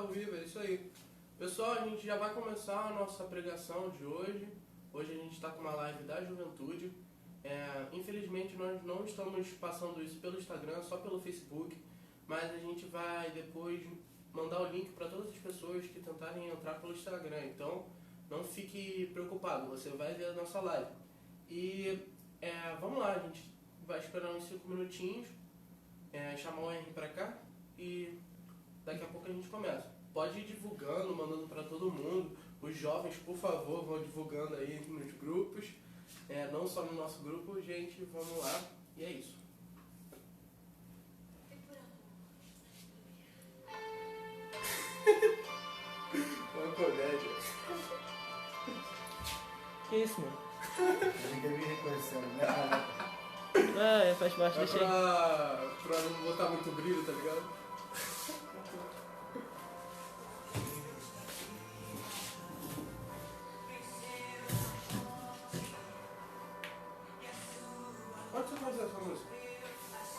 ao vivo, é isso aí. Pessoal, a gente já vai começar a nossa pregação de hoje. Hoje a gente está com uma live da juventude. Infelizmente nós não estamos passando isso pelo Instagram, só pelo Facebook. Mas a gente vai depois mandar o link para todas as pessoas que tentarem entrar pelo Instagram. Então não fique preocupado, você vai ver a nossa live. E vamos lá, a gente vai esperar uns 5 minutinhos, chamar o Henry para cá e daqui a pouco a gente começa. Pode ir divulgando, mandando para todo mundo. Os jovens, por favor, vão divulgando aí nos grupos. Não só no nosso grupo, gente, vamos lá. E é isso. Uma comédia. Que isso, mano? Ninguém me reconheceu, né? Faz parte, deixa aí. Pra não botar muito brilho, tá ligado? Onde você conheceu essa música?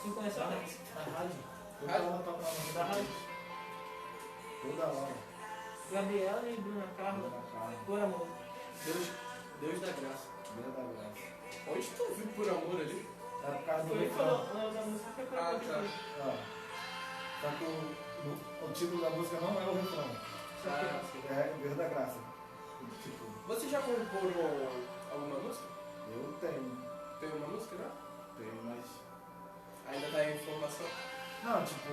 Quem conhece a Alex? Na rádio. Toda Rádio? hora toca lá Da na rádio. Toda hora. Gabriela e Bruna Carla. Na cara. Por amor. Deus da graça. Deus da graça. Onde tu viu por amor ali? É por causa do Foi refrão. falou, da música foi pra Ah, outra tá. coisa. Ó. Só que o título da música não é o refrão. É Deus da graça. Tipo, Você já compôs alguma música? eu tenho. Tem uma música, né? Tenho, mas... Ainda tá em formação? Não, tipo,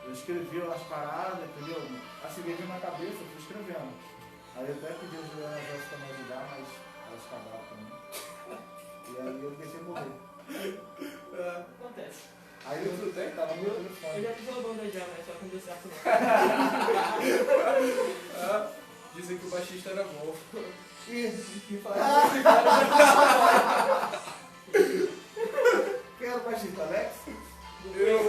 eu escrevi umas paradas, entendeu? Assim, veio na cabeça, eu fui escrevendo. Aí eu até pedi a Juliana Jéssica pra me ajudar, mas elas cagaram também. E aí eu deixei morrer. Acontece. Aí eu tem? tava no Eu telefone. já fiz uma banda já, mas só que não deu certo não. Dizem que o baixista era bom. Que faz Quem era o baixista, Alex? Eu.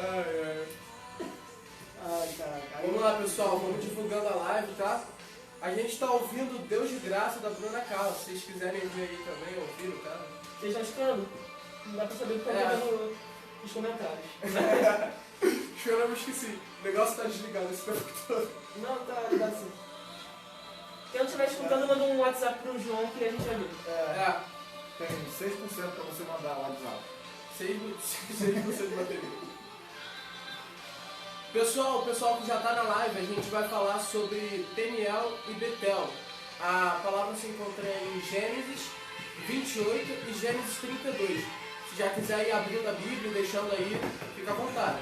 Ai. Ai, caraca. Vamos lá, pessoal, vamos divulgando a live, tá? A gente tá ouvindo Deus de Graça da Bruna Carla. Se vocês quiserem ver aí também, ouviram, tá? Vocês estão escutando? Não dá pra saber o que tá nos comentários. Esperamos que sim. O negócio tá desligado esse tempo todo. Não, tá ligado sim. Quem não estiver escutando, manda um WhatsApp pro João que a gente vai ver. Tem 6% pra você mandar o WhatsApp. 6% de bateria. Pessoal, o pessoal que já está na live, a gente vai falar sobre Peniel e Betel. A palavra se encontra em Gênesis 28 e Gênesis 32. Se já quiser ir abrindo a Bíblia, deixando aí, fica à vontade.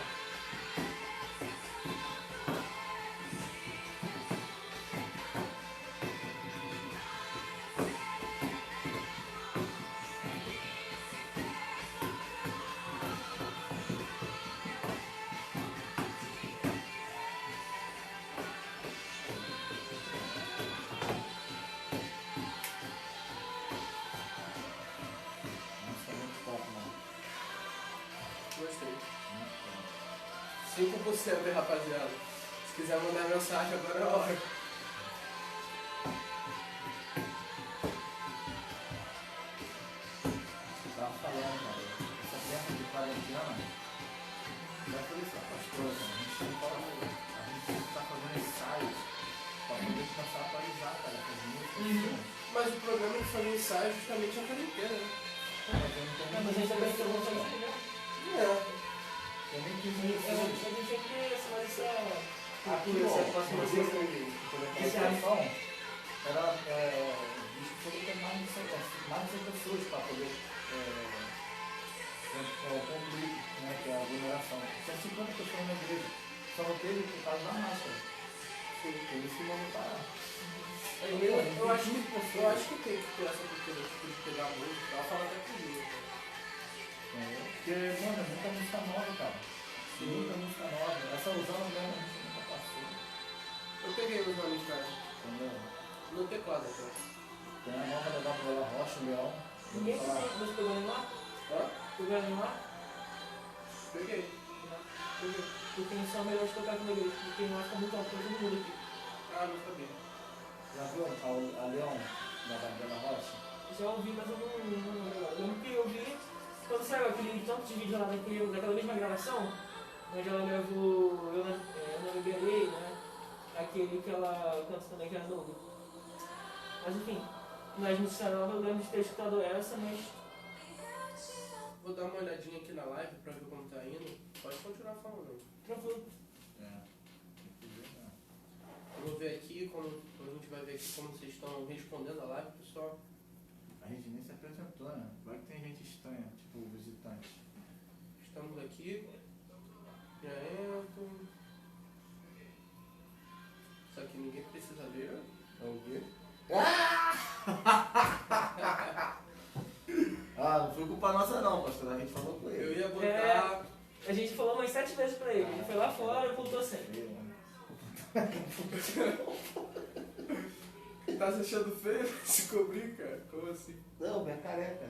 Nossa, é muito top, mano. Gostei. Muito top. 5% aí, rapaziada. Se quiser mandar mensagem, agora é a hora. Eu tava falando, cara. Essa tempo de quarentena, já falei isso para as coisas, a gente tem que tá fazendo ensaios pra poder começar a atualizar, cara, com as músicas. Mas o programa que fazer ensaio justamente é a quarentena, né? Mas a gente também tem uma coisa assim, né? Eu nem quis A isso. gente tem que essa Aqui, cultura, ó, essa próxima esse vez. alimentação era visto que ter mais de 100 pessoas para poder concluir, né, que é a aglomeração. Tinha 50 pessoas na igreja, só não teve por causa da máscara. Por isso que não parar. Eu acho que tem que ter essa cultura de pegar música e tal, falar até comigo. Porque, mano, é muita música nova, cara. Muita música nova. Essa usando mesmo a gente nunca passou. Eu peguei os nomes pra Entendeu? no teclado aqui. Tem a nova da Gabriela Rocha, o Leão. Ninguém você pegou nenhum lá? Hã? Pegou nenhum lá? Peguei. Peguei. Porque não são melhores tocar com ele, porque não acho que é muito alto pra todo mundo aqui. Ah, não sabia. Já viu a Leão da Gabriela Rocha? Já ouvi, mas eu não lembro. Eu lembro que eu vi quando saiu aquele tanto de vídeo lá daquela mesma gravação, onde ela leva o Eu Não Beberei, né? Aquele que ela canta também, que é a Nuga. Mas enfim, nas músicas novas eu lembro de ter escutado essa, mas Vou dar uma olhadinha aqui na live pra ver como tá indo. Pode continuar falando. tranquilo. Eu vou ver aqui, a gente vai ver aqui como vocês estão respondendo a live, pessoal. A gente nem se apresentou, né? Vai que tem gente estranha, tipo visitante. Estamos aqui. Já entro. Só que ninguém precisa ver. Vamos ver. Ah, não foi culpa nossa não, pastor. A gente falou com ele. Eu ia botar. A gente falou umas 7 vezes pra ele. Ele foi lá fora e voltou sempre. Tá se achando feio se cobrir, cara? Como assim? Não, minha careca.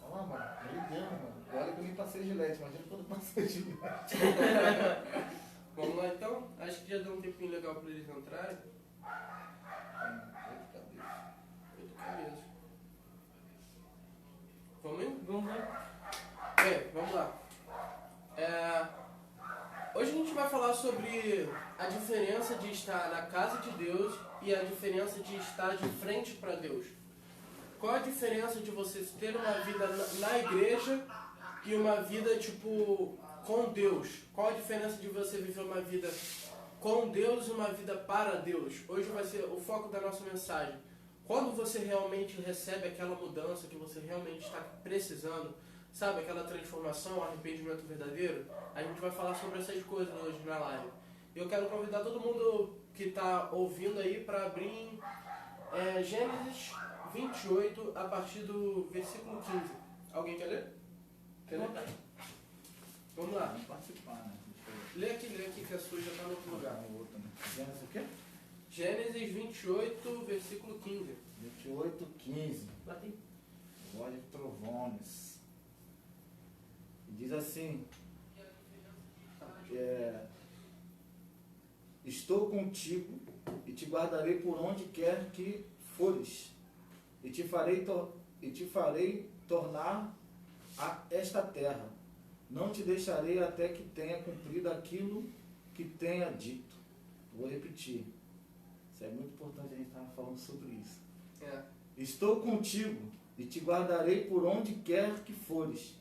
Olha lá, mano. Ele deu, mano. Agora que eu nem passei gilete, imagina quando eu passei gilete. Vamos lá então? Acho que já deu um tempinho legal pra eles entrarem. 8 cabeças. Vamos indo? Vamos lá. Bem, vamos lá. Hoje a gente vai falar sobre a diferença de estar na casa de Deus e a diferença de estar de frente para Deus. Qual a diferença de você ter uma vida na igreja e uma vida, tipo, com Deus? Qual a diferença de você viver uma vida com Deus e uma vida para Deus? Hoje vai ser o foco da nossa mensagem. Quando você realmente recebe aquela mudança que você realmente está precisando, sabe, aquela transformação, arrependimento verdadeiro, a gente vai falar sobre essas coisas hoje na live. Eu quero convidar todo mundo que está ouvindo aí para abrir Gênesis 28, a partir do versículo 15. Alguém quer ler? Quer ler? Vamos lá. Vamos participar, né? Lê aqui, que a sua já está no outro lugar. No outro, né? Gênesis o quê? Gênesis 28, versículo 15. 28, 15. Bate. Voz de trovões. E diz assim: estou contigo e te guardarei por onde quer que fores, e te farei tornar a esta terra. Não te deixarei até que tenha cumprido aquilo que tenha dito. Vou repetir. Isso é muito importante, a gente estar falando sobre isso. Estou contigo e te guardarei por onde quer que fores,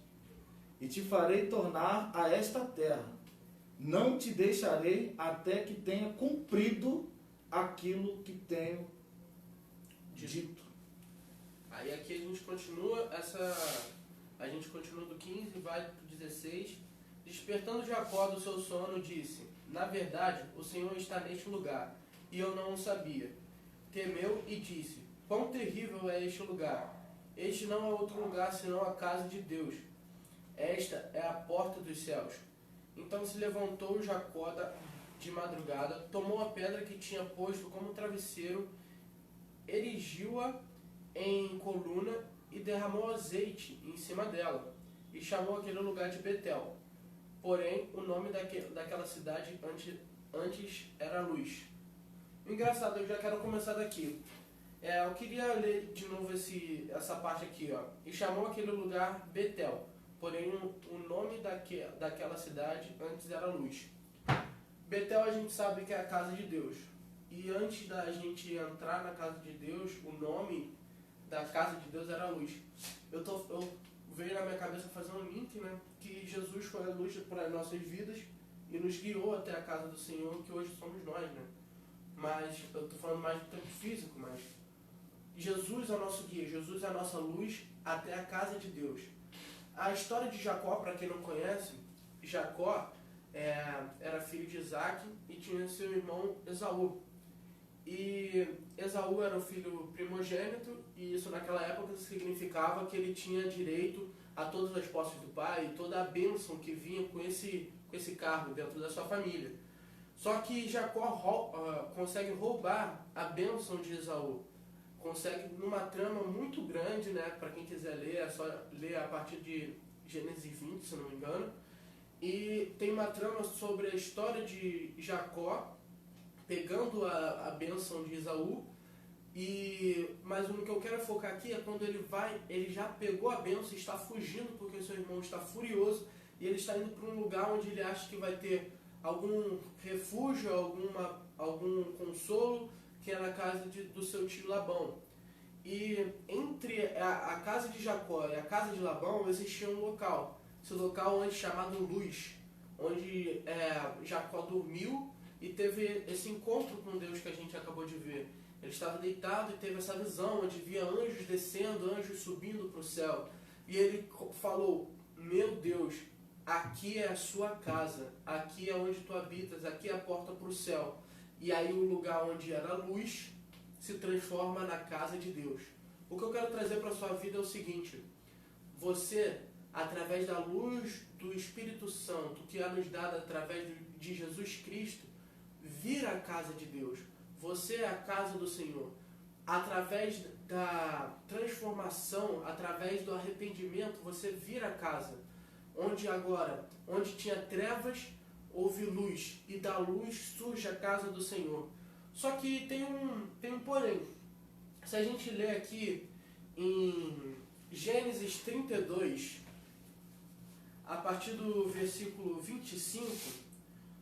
e te farei tornar a esta terra. Não te deixarei até que tenha cumprido aquilo que tenho dito. Aí aqui a gente continua do 15 e vai para o 16. Despertando Jacó do seu sono, disse: na verdade, o Senhor está neste lugar, e eu não o sabia. Temeu e disse: quão terrível é este lugar! Este não é outro lugar senão a casa de Deus. Esta é a porta dos céus. Então se levantou Jacó de madrugada, tomou a pedra que tinha posto como travesseiro, erigiu-a em coluna e derramou azeite em cima dela, e chamou aquele lugar de Betel. Porém, o nome daquela cidade antes era Luz. Engraçado, eu já quero começar daqui. Eu queria ler de novo essa parte aqui, ó. E chamou aquele lugar Betel. Porém, o nome daquela cidade antes era Luz. Betel a gente sabe que é a casa de Deus. E antes da gente entrar na casa de Deus, o nome da casa de Deus era Luz. Eu veio na minha cabeça fazer um link, né? Que Jesus foi a luz para as nossas vidas e nos guiou até a casa do Senhor, que hoje somos nós, né? Mas, eu estou falando mais do tempo físico, mas Jesus é o nosso guia, Jesus é a nossa luz até a casa de Deus. A história de Jacó, para quem não conhece, Jacó era filho de Isaac e tinha seu irmão Esaú. E Esaú era o filho primogênito, e isso naquela época significava que ele tinha direito a todas as posses do pai e toda a bênção que vinha com esse cargo dentro da sua família. Só que Jacó consegue roubar a bênção de Esaú. Consegue numa trama muito grande, né? Para quem quiser ler, é só ler a partir de Gênesis 20, se não me engano. E tem uma trama sobre a história de Jacó pegando a bênção de Esaú. Mas o que eu quero focar aqui é quando ele já pegou a bênção e está fugindo porque seu irmão está furioso, e ele está indo para um lugar onde ele acha que vai ter algum refúgio, algum consolo, que é na casa do seu tio Labão. E entre a casa de Jacó e a casa de Labão existia um local. Esse local é chamado Luz, onde Jacó dormiu e teve esse encontro com Deus que a gente acabou de ver. Ele estava deitado e teve essa visão, onde via anjos descendo, anjos subindo para o céu. E ele falou, meu Deus, aqui é a sua casa, aqui é onde tu habitas, aqui é a porta para o céu. E aí o lugar onde era luz se transforma na casa de Deus. O que eu quero trazer para a sua vida é o seguinte: você, através da luz do Espírito Santo, que é nos dada através de Jesus Cristo, vira a casa de Deus. Você é a casa do Senhor. Através da transformação, através do arrependimento, você vira a casa. Onde tinha trevas, houve luz, e da luz surge a casa do Senhor. Só que tem um porém. Se a gente ler aqui em Gênesis 32, a partir do versículo 25,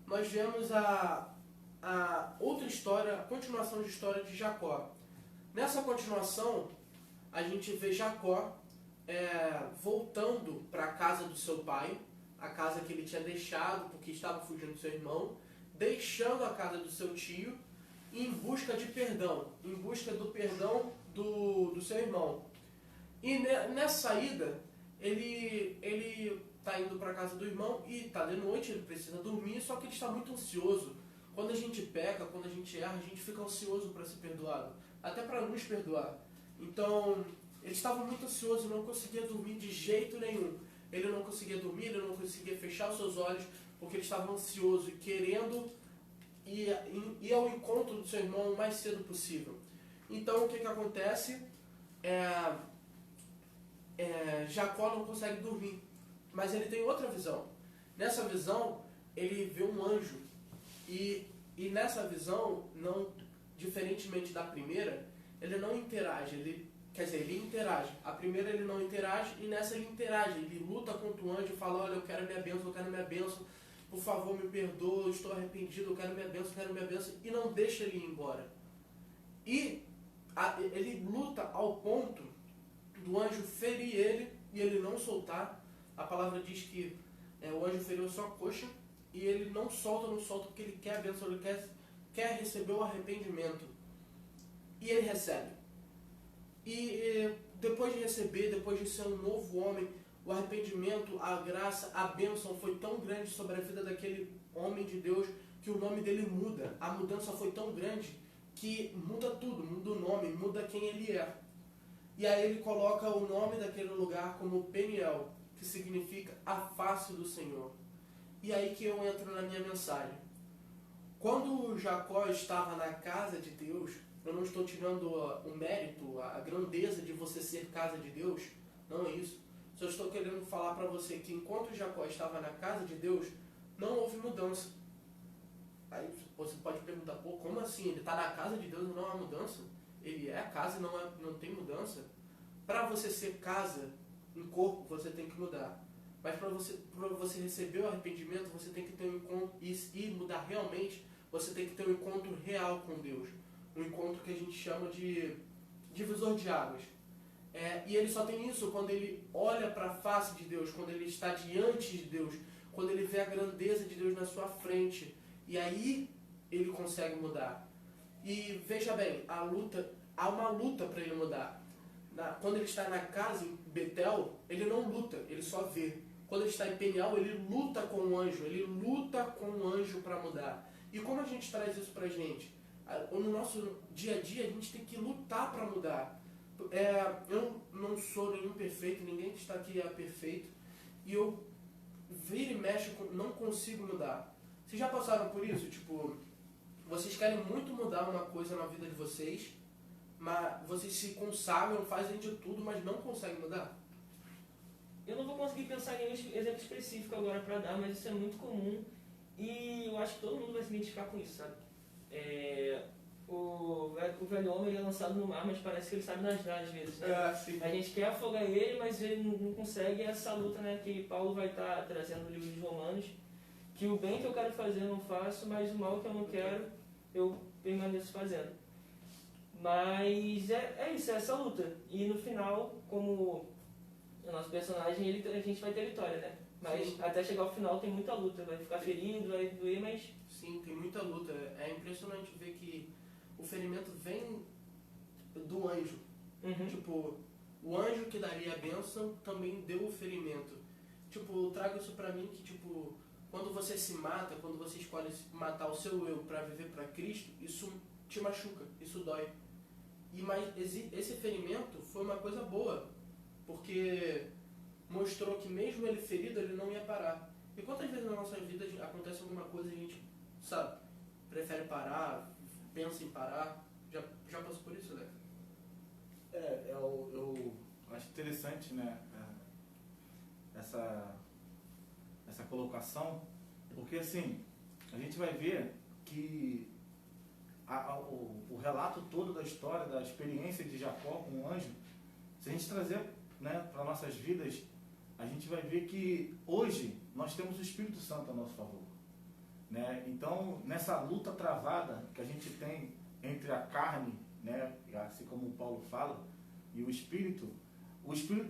nós vemos a outra história, a continuação de história de Jacó. Nessa continuação, a gente vê Jacó voltando para a casa do seu pai, a casa que ele tinha deixado porque estava fugindo do seu irmão, deixando a casa do seu tio, em busca de perdão, em busca do perdão do seu irmão. E nessa ida, ele está indo para a casa do irmão e está de noite, ele precisa dormir, só que ele está muito ansioso. Quando a gente peca, quando a gente erra, a gente fica ansioso para ser perdoado, até para nos perdoar. Então, ele estava muito ansioso e não conseguia dormir de jeito nenhum. Ele não conseguia dormir, ele não conseguia fechar os seus olhos, porque ele estava ansioso e querendo ir ao encontro do seu irmão o mais cedo possível. Então, o que acontece? Jacó não consegue dormir, mas ele tem outra visão. Nessa visão, ele vê um anjo. E nessa visão, não, diferentemente da primeira, ele não interage, ele interage. A primeira ele não interage e nessa ele interage. Ele luta contra o anjo e fala, olha, eu quero minha bênção, por favor me perdoa, eu estou arrependido, eu quero minha bênção, e não deixa ele ir embora. E ele luta ao ponto do anjo ferir ele e ele não soltar. A palavra diz que o anjo feriu a sua coxa e ele não solta porque ele quer a bênção, ele quer receber o arrependimento. E ele recebe. E depois de receber, depois de ser um novo homem, o arrependimento, a graça, a bênção foi tão grande sobre a vida daquele homem de Deus que o nome dele muda. A mudança foi tão grande que muda tudo, muda o nome, muda quem ele é. E aí ele coloca o nome daquele lugar como Peniel, que significa a face do Senhor. E aí que eu entro na minha mensagem. Quando Jacó estava na casa de Deus, eu não estou tirando o mérito, a grandeza de você ser casa de Deus, não é isso. Só estou querendo falar para você que enquanto Jacó estava na casa de Deus, não houve mudança. Aí você pode perguntar, pô, como assim? Ele está na casa de Deus e não há mudança? Ele é a casa e não tem mudança? Para você ser casa em corpo, você tem que mudar. Mas para você receber o arrependimento, você tem que ter um encontro e mudar realmente, você tem que ter um encontro real com Deus. Um encontro que a gente chama de divisor de águas. E ele só tem isso quando ele olha para a face de Deus, quando ele está diante de Deus, quando ele vê a grandeza de Deus na sua frente. E aí ele consegue mudar. E veja bem, há uma luta para ele mudar. Quando ele está na casa, em Betel, ele não luta, ele só vê. Quando ele está em Peniel, ele luta com o anjo para mudar. E como a gente traz isso para a gente? No nosso dia a dia, a gente tem que lutar para mudar. Eu não sou nenhum perfeito, ninguém que está aqui é perfeito. E eu viro e mexo, não consigo mudar. Vocês já passaram por isso? Tipo, vocês querem muito mudar uma coisa na vida de vocês, mas vocês se consagram, fazem de tudo, mas não conseguem mudar? Eu não vou conseguir pensar em nenhum exemplo específico agora para dar, mas isso é muito comum e eu acho que todo mundo vai se identificar com isso, sabe? o velho homem ele é lançado no mar, mas parece que ele sabe nadar às vezes, né? Sim. A gente quer afogar ele, mas ele não consegue. É essa luta, né, que Paulo vai estar trazendo no livro de Romanos, que o bem que eu quero fazer eu não faço, mas o mal que eu não quero eu permaneço fazendo. Mas é isso, é essa luta. E no final, como o nosso personagem, a gente vai ter vitória, né? Mas Sim. até chegar ao final tem muita luta, vai ficar ferido, vai doer, mas... Sim, tem muita luta. É impressionante ver que o ferimento vem do anjo. Uhum. Tipo, o anjo que daria a bênção também deu o ferimento. Tipo, eu trago isso pra mim que, tipo, quando você se mata, quando você escolhe matar o seu eu pra viver pra Cristo, isso te machuca, isso dói. Mas esse ferimento foi uma coisa boa, porque mostrou que mesmo ele ferido, ele não ia parar. E quantas vezes na nossa vida acontece alguma coisa e a gente, sabe, prefere parar, pensa em parar? Já passou por isso, né? Eu acho interessante, né, essa colocação, porque assim, a gente vai ver que o relato todo da história, da experiência de Jacó com o anjo, se a gente trazer, né, para nossas vidas, a gente vai ver que hoje nós temos o Espírito Santo a nosso favor, né? Então, nessa luta travada que a gente tem entre a carne, né, assim como o Paulo fala, e o Espírito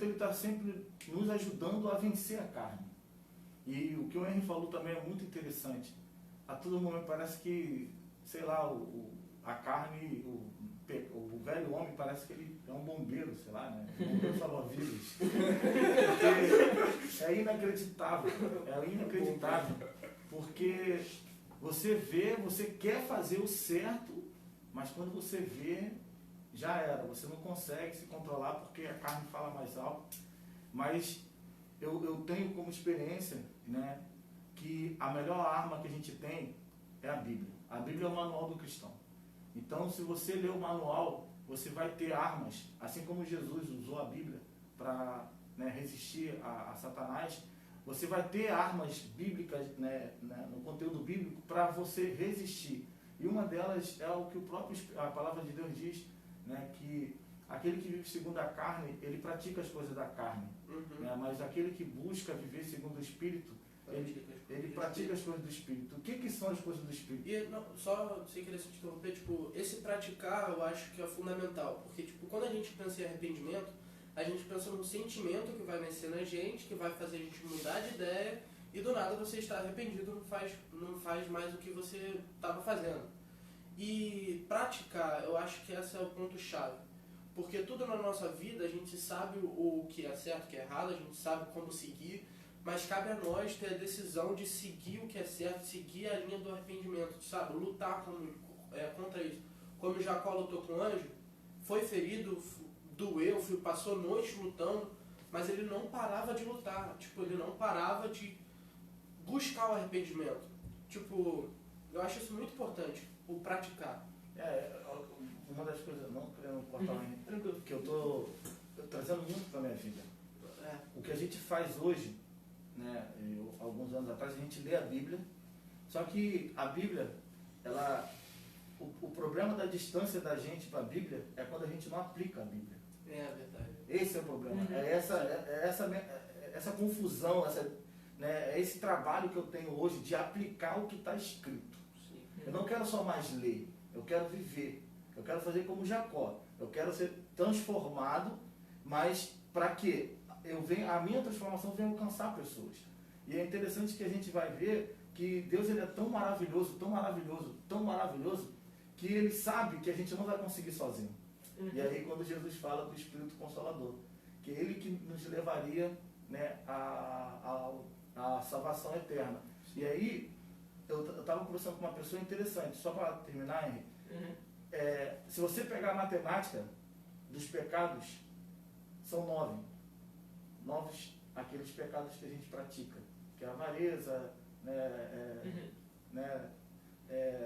ele está sempre nos ajudando a vencer a carne. E o que o Henry falou também é muito interessante. A todo momento parece que, sei lá, a carne, o velho homem parece que ele é um bombeiro, sei lá, né? Um bombeiro salva-vidas. É inacreditável, porque você vê, você quer fazer o certo, mas quando você vê, já era, você não consegue se controlar porque a carne fala mais alto. Mas eu tenho como experiência, né, que a melhor arma que a gente tem é a Bíblia. A Bíblia é o manual do cristão. Então, se você ler o manual, você vai ter armas, assim como Jesus usou a Bíblia para, né, resistir a Satanás, você vai ter armas bíblicas, né, no conteúdo bíblico para você resistir. E uma delas é o que a palavra de Deus diz, né, que aquele que vive segundo a carne, ele pratica as coisas da carne. Uhum. Né, mas aquele que busca viver segundo o Espírito, ele pratica as coisas do Espírito. O que são as coisas do Espírito? E não, só sem querer se interromper, tipo, esse praticar eu acho que é fundamental, porque tipo, quando a gente pensa em arrependimento, a gente pensa num sentimento que vai vencer na gente, que vai fazer a gente mudar de ideia, e do nada você está arrependido, não faz mais o que você estava fazendo. E praticar, eu acho que esse é o ponto-chave, porque tudo na nossa vida a gente sabe o que é certo, o que é errado, a gente sabe como seguir, mas cabe a nós ter a decisão de seguir o que é certo, seguir a linha do arrependimento, sabe? Lutar contra isso. Como Jacó lutou com o anjo, foi ferido, doeu, passou noites lutando, mas ele não parava de lutar. Tipo, ele não parava de buscar o arrependimento. Tipo, eu acho isso muito importante, o praticar. Uma das coisas, não querendo cortar o que eu estou trazendo muito para a minha vida. O que a gente faz hoje, né, alguns anos atrás, a gente lê a Bíblia, só que a Bíblia, o problema da distância da gente para a Bíblia é quando a gente não aplica a Bíblia. É verdade. Esse é o problema. Essa confusão, esse trabalho que eu tenho hoje de aplicar o que está escrito. Sim. Eu não quero só mais ler, eu quero viver. Eu quero fazer como Jacó. Eu quero ser transformado, mas para que a minha transformação venha alcançar pessoas. E é interessante que a gente vai ver que Deus ele é tão maravilhoso, tão maravilhoso, tão maravilhoso, que Ele sabe que a gente não vai conseguir sozinho. E aí quando Jesus fala do Espírito Consolador, que Ele que nos levaria, né, a salvação eterna. E aí, eu estava conversando com uma pessoa interessante, só para terminar, Henry. Se você pegar a matemática dos pecados, são 9. 9 aqueles pecados que a gente pratica, que é a avareza,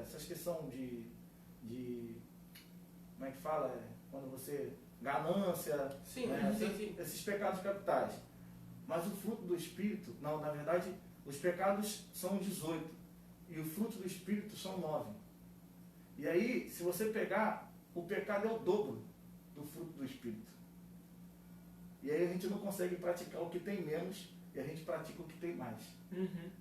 essas questões de como é que fala? Quando você... ganância, Sim, sim. Esses pecados capitais. Mas o fruto do Espírito, não, na verdade, os pecados são 18 e o fruto do Espírito são 9. E aí, se você pegar, o pecado é o dobro do fruto do Espírito. E aí a gente não consegue praticar o que tem menos e a gente pratica o que tem mais.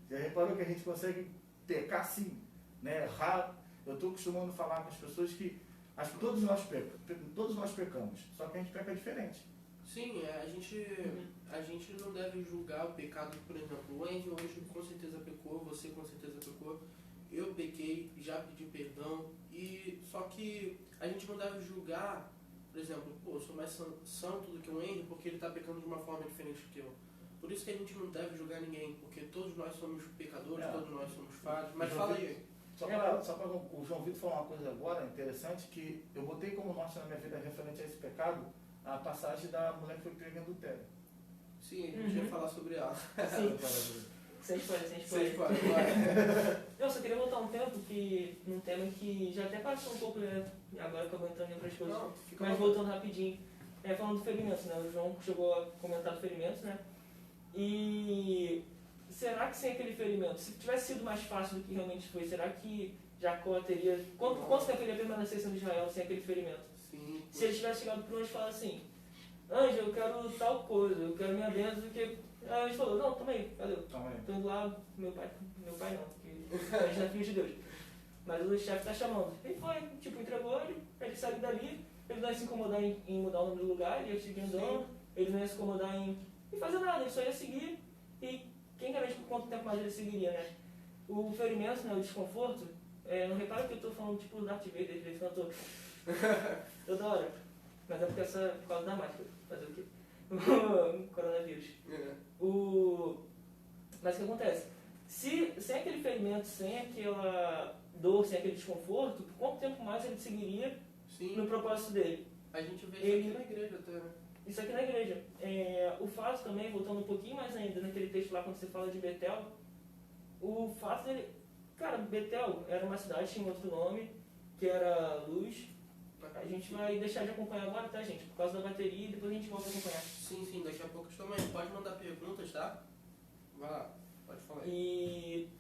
Já reparou que a gente consegue pecar sim, né? Errar. Eu estou acostumando falar com as pessoas que acho que todos nós pecamos, só que a gente peca diferente. Sim, a gente não deve julgar o pecado. Por exemplo, o Henry hoje com certeza pecou, você com certeza pecou, eu pequei, já pedi perdão, e só que a gente não deve julgar, por exemplo, eu sou mais santo do que o Henry porque ele está pecando de uma forma diferente do que eu. Por isso que a gente não deve julgar ninguém, porque todos nós somos pecadores, todos nós somos falhos. Mas fala aí. Só para o João Vitor falar uma coisa agora interessante, que eu botei como norte na minha vida referente a esse pecado, a passagem da mulher que foi pega em adultério. Sim, a gente ia falar sobre ela. Sim. Sem spoiler. Eu só queria voltar um tempo num tema que já até passou um pouco, né? Agora que eu vou entrando em outras coisas. Não, Mas voltando rapidinho, falando do ferimento, né? O João chegou a comentar do ferimento, né? E será que sem aquele ferimento, se tivesse sido mais fácil do que realmente foi, será que Jacó teria... Quanto tempo ele ia permanecer sendo Israel sem aquele ferimento? Sim. Se ele tivesse chegado para o anjo e falado assim, anjo, eu quero tal coisa, eu quero minha bênção, do que... Aí o anjo falou, não, toma aí, valeu. Tô indo lá, meu pai não, porque a gente não é filho de Deus. Mas o chefe tá chamando. Ele foi, entregou ele saiu dali, ele não ia se incomodar em mudar o nome do lugar, ele ia seguir andando, ele não ia se incomodar em fazer nada, ele só ia seguir, e quem garante por quanto tempo mais ele seguiria, né? O ferimento, né, o desconforto, não repara que eu tô falando tipo Darth Vader, ele cantou toda hora, mas é por causa da máscara, fazer o quê? Coronavírus. Mas o que acontece? Sem aquele ferimento, sem aquela dor, sem aquele desconforto, por quanto tempo mais ele seguiria no propósito dele? A gente vê isso aqui na igreja até, né? Isso aqui na igreja. O fato também, voltando um pouquinho mais ainda naquele texto lá, quando você fala de Betel, o fato dele... Cara, Betel era uma cidade, tinha outro nome, que era Luz. A gente vai deixar de acompanhar agora, tá, gente? Por causa da bateria, e depois a gente volta a acompanhar. Sim, daqui a pouco também. Pode mandar perguntas, tá? Vai lá, pode falar aí.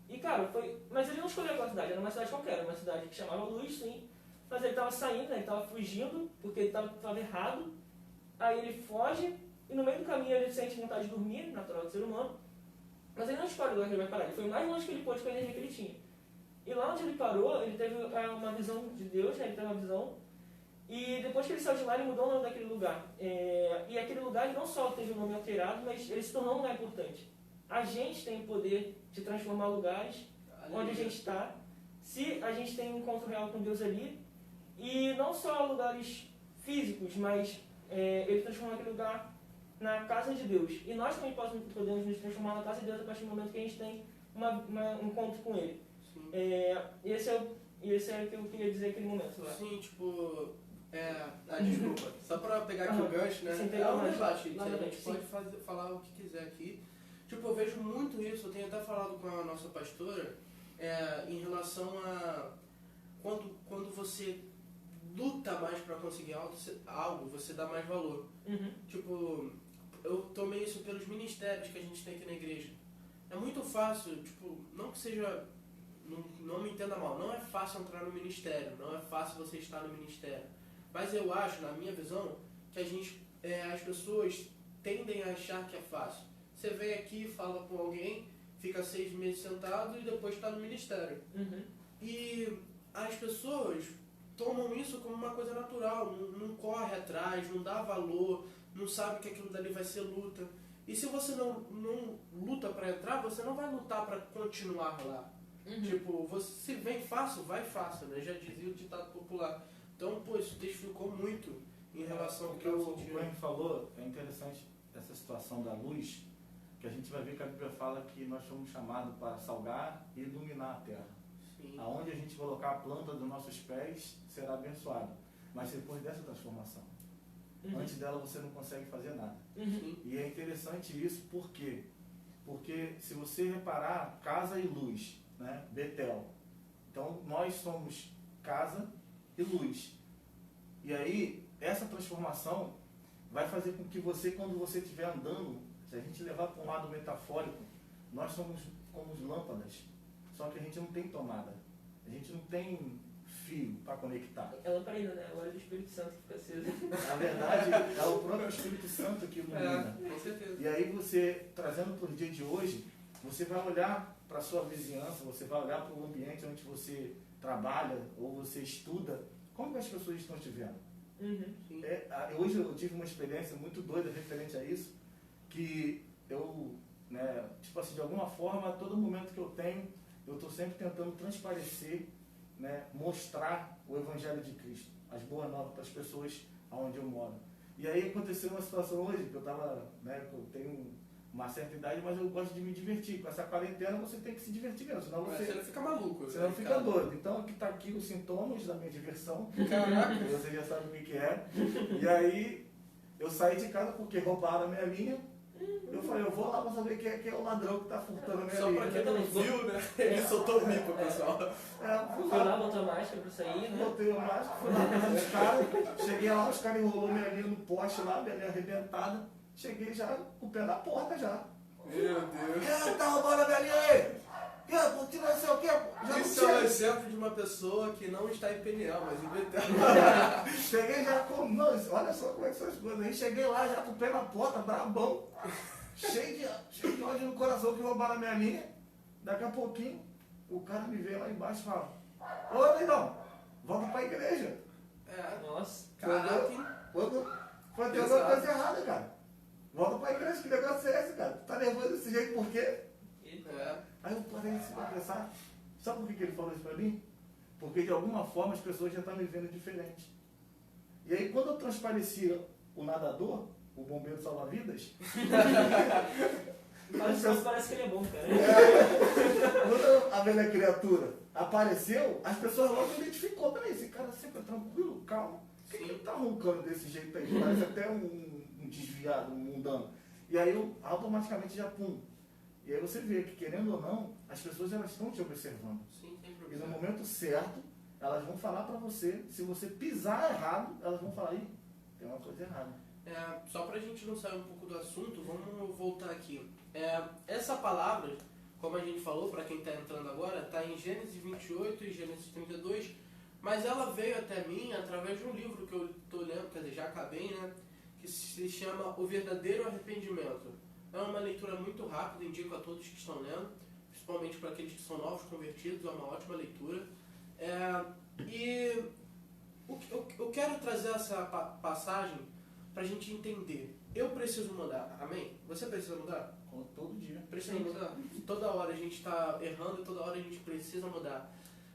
E cara, mas ele não escolheu aquela cidade, era uma cidade qualquer, era uma cidade que chamava Luz, sim. Mas ele estava saindo, né? Ele estava fugindo, porque ele estava errado. Aí ele foge, e no meio do caminho ele sente vontade de dormir, natural do ser humano. Mas ele não escolhe o lugar que ele vai parar, ele foi o mais longe que ele pôde com a energia que ele tinha. E lá onde ele parou, ele teve uma visão de Deus, né? Ele teve uma visão. E depois que ele saiu de lá, ele mudou o nome daquele lugar. E aquele lugar ele não só teve o nome alterado, mas ele se tornou um lugar importante. A gente tem o poder de transformar lugares onde a gente está, se a gente tem um encontro real com Deus ali. E não só lugares físicos, mas ele transformou aquele lugar na casa de Deus. E nós também podemos nos transformar na casa de Deus a partir do momento que a gente tem um encontro com Ele. Esse é o que eu queria dizer naquele momento lá. Sim, desculpa. Só pra pegar aqui o gancho, né? É um debate, a gente pode falar o que quiser aqui. Eu vejo muito isso, eu tenho até falado com a nossa pastora, em relação a quando você luta mais para conseguir algo, você dá mais valor. Eu tomei isso pelos ministérios que a gente tem aqui na igreja. É muito fácil, não que seja, não me entenda mal, não é fácil entrar no ministério, não é fácil você estar no ministério. Mas eu acho, na minha visão, que as pessoas tendem a achar que é fácil. Você vem aqui, fala com alguém, fica 6 meses sentado e depois está no ministério. E as pessoas tomam isso como uma coisa natural, não corre atrás, não dá valor, não sabe que aquilo dali vai ser luta. E se você não luta para entrar, você não vai lutar para continuar lá. Se vem fácil, vai fácil, né? Já dizia o ditado popular. Então, isso testificou muito em relação ao que eu senti. O que o Henry falou, é interessante essa situação da luz, que a gente vai ver que a Bíblia fala que nós somos chamados para salgar e iluminar a terra. Sim. Aonde a gente colocar a planta dos nossos pés será abençoado. Mas depois dessa transformação, antes dela você não consegue fazer nada. E é interessante isso, por quê? Porque se você reparar, casa e luz, né? Betel. Então nós somos casa e luz. E aí, essa transformação vai fazer com que você, quando você estiver andando, se a gente levar para um lado metafórico, nós somos como lâmpadas. Só que a gente não tem tomada. A gente não tem fio para conectar. Ela tá indo, né? O óleo do Espírito Santo que fica aceso. Na verdade, é o próprio Espírito Santo que ilumina. Com certeza. E aí você, trazendo para o dia de hoje, você vai olhar para a sua vizinhança, você vai olhar para o ambiente onde você trabalha ou você estuda, como que as pessoas estão te vendo? Uhum. Hoje eu tive uma experiência muito doida referente a isso, que eu, né, tipo assim, de alguma forma, a todo momento que eu tenho, eu estou sempre tentando transparecer, né, mostrar o Evangelho de Cristo, as boas novas para as pessoas onde eu moro. E aí aconteceu uma situação hoje, que eu estava, né, eu tenho uma certa idade, mas eu gosto de me divertir. Com essa quarentena você tem que se divertir mesmo, senão você não fica maluco. você não fica doido. Então aqui está aqui os sintomas da minha diversão. Caraca. Você já sabe o que é. E aí eu saí de casa porque roubaram a minha linha. Eu falei, eu vou lá para saber quem é o ladrão que está furtando a minha Só linha. pra quem não viu, né? Ele soltou o mico, pessoal. Fui Foi lá, botou a máscara pra sair, né? Botei a máscara, fui lá com os caras. Cheguei lá, os caras enrolou minha linha no poste lá, minha linha arrebentada. Cheguei já com o pé na porta já. Meu Deus. Quem tá roubando a minha linha aí? Quem não sei o quê? Já Isso não é um tinha. exemplo de uma pessoa que não está em PNL, mas em Cheguei já com. Não, olha só como é que são as coisas. Aí cheguei lá já com o pé na porta, brabão. Cheio de ódio no coração que roubaram a minha linha. Daqui a pouquinho, o cara me veio lá embaixo e fala: ô, Leidão, volta pra igreja. Nossa. Caraca, hein? Quando tem alguma coisa errada, cara. Volta pra igreja, que negócio é esse, cara? Tu tá nervoso desse jeito por quê? É. Aí eu parei assim pra pensar, sabe por que ele falou isso pra mim? Porque de alguma forma as pessoas já estão me vendo diferente. E aí quando eu transparecia o nadador, o bombeiro salva-vidas, Parece que ele é bom, cara. quando a velha criatura apareceu, as pessoas logo identificou, peraí, esse cara sempre é tranquilo, calmo. Por que ele tá roncando desse jeito aí? Parece até um desviado, um mundano. E aí eu automaticamente já pum. E aí você vê que, querendo ou não, as pessoas elas estão te observando. Sim, tem E problema. no momento certo, elas vão falar pra você, se você pisar errado, elas vão falar, ih, tem uma coisa errada. Só pra gente não sair um pouco do assunto, vamos voltar aqui. Essa palavra, como a gente falou, para quem está entrando agora, está em Gênesis 28 e Gênesis 32, mas ela veio até mim através de um livro que eu estou lendo, quer dizer, já acabei, né? Que se chama O Verdadeiro Arrependimento. É uma leitura muito rápida, indico a todos que estão lendo, principalmente para aqueles que são novos convertidos, é uma ótima leitura. E eu quero trazer essa passagem para a gente entender. Eu preciso mudar, amém? Você precisa mudar? Todo dia. Precisa mudar? Toda hora a gente está errando e toda hora a gente precisa mudar.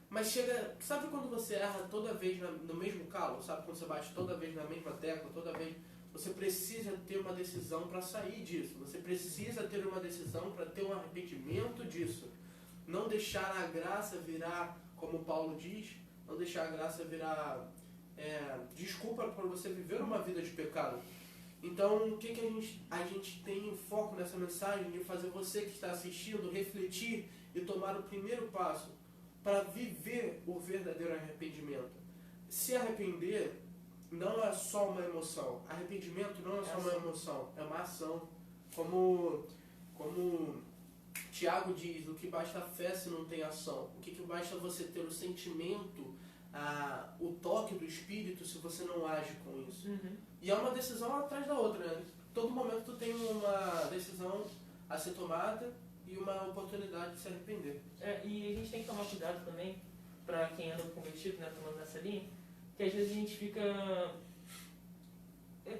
Mas chega, sabe quando você erra toda vez no mesmo calo? Sabe quando você bate toda vez na mesma tecla, toda vez? Você precisa ter uma decisão para sair disso. Você precisa ter uma decisão para ter um arrependimento disso. Não deixar a graça virar, como Paulo diz, não deixar a graça virar desculpa para você viver uma vida de pecado. Então, o que a gente tem em foco nessa mensagem de fazer você que está assistindo refletir e tomar o primeiro passo para viver o verdadeiro arrependimento. Se arrepender não é só uma emoção. Arrependimento não é só uma emoção, é uma ação. Como Tiago diz, o que basta fé se não tem ação? O que basta você ter o sentimento, o toque do Espírito se você não age com isso? Uhum. E é uma decisão atrás da outra, né? Todo momento tu tem uma decisão a ser tomada e uma oportunidade de se arrepender. E a gente tem que tomar cuidado também, para quem é novo convertido, né, tomando nessa linha, que às vezes a gente fica...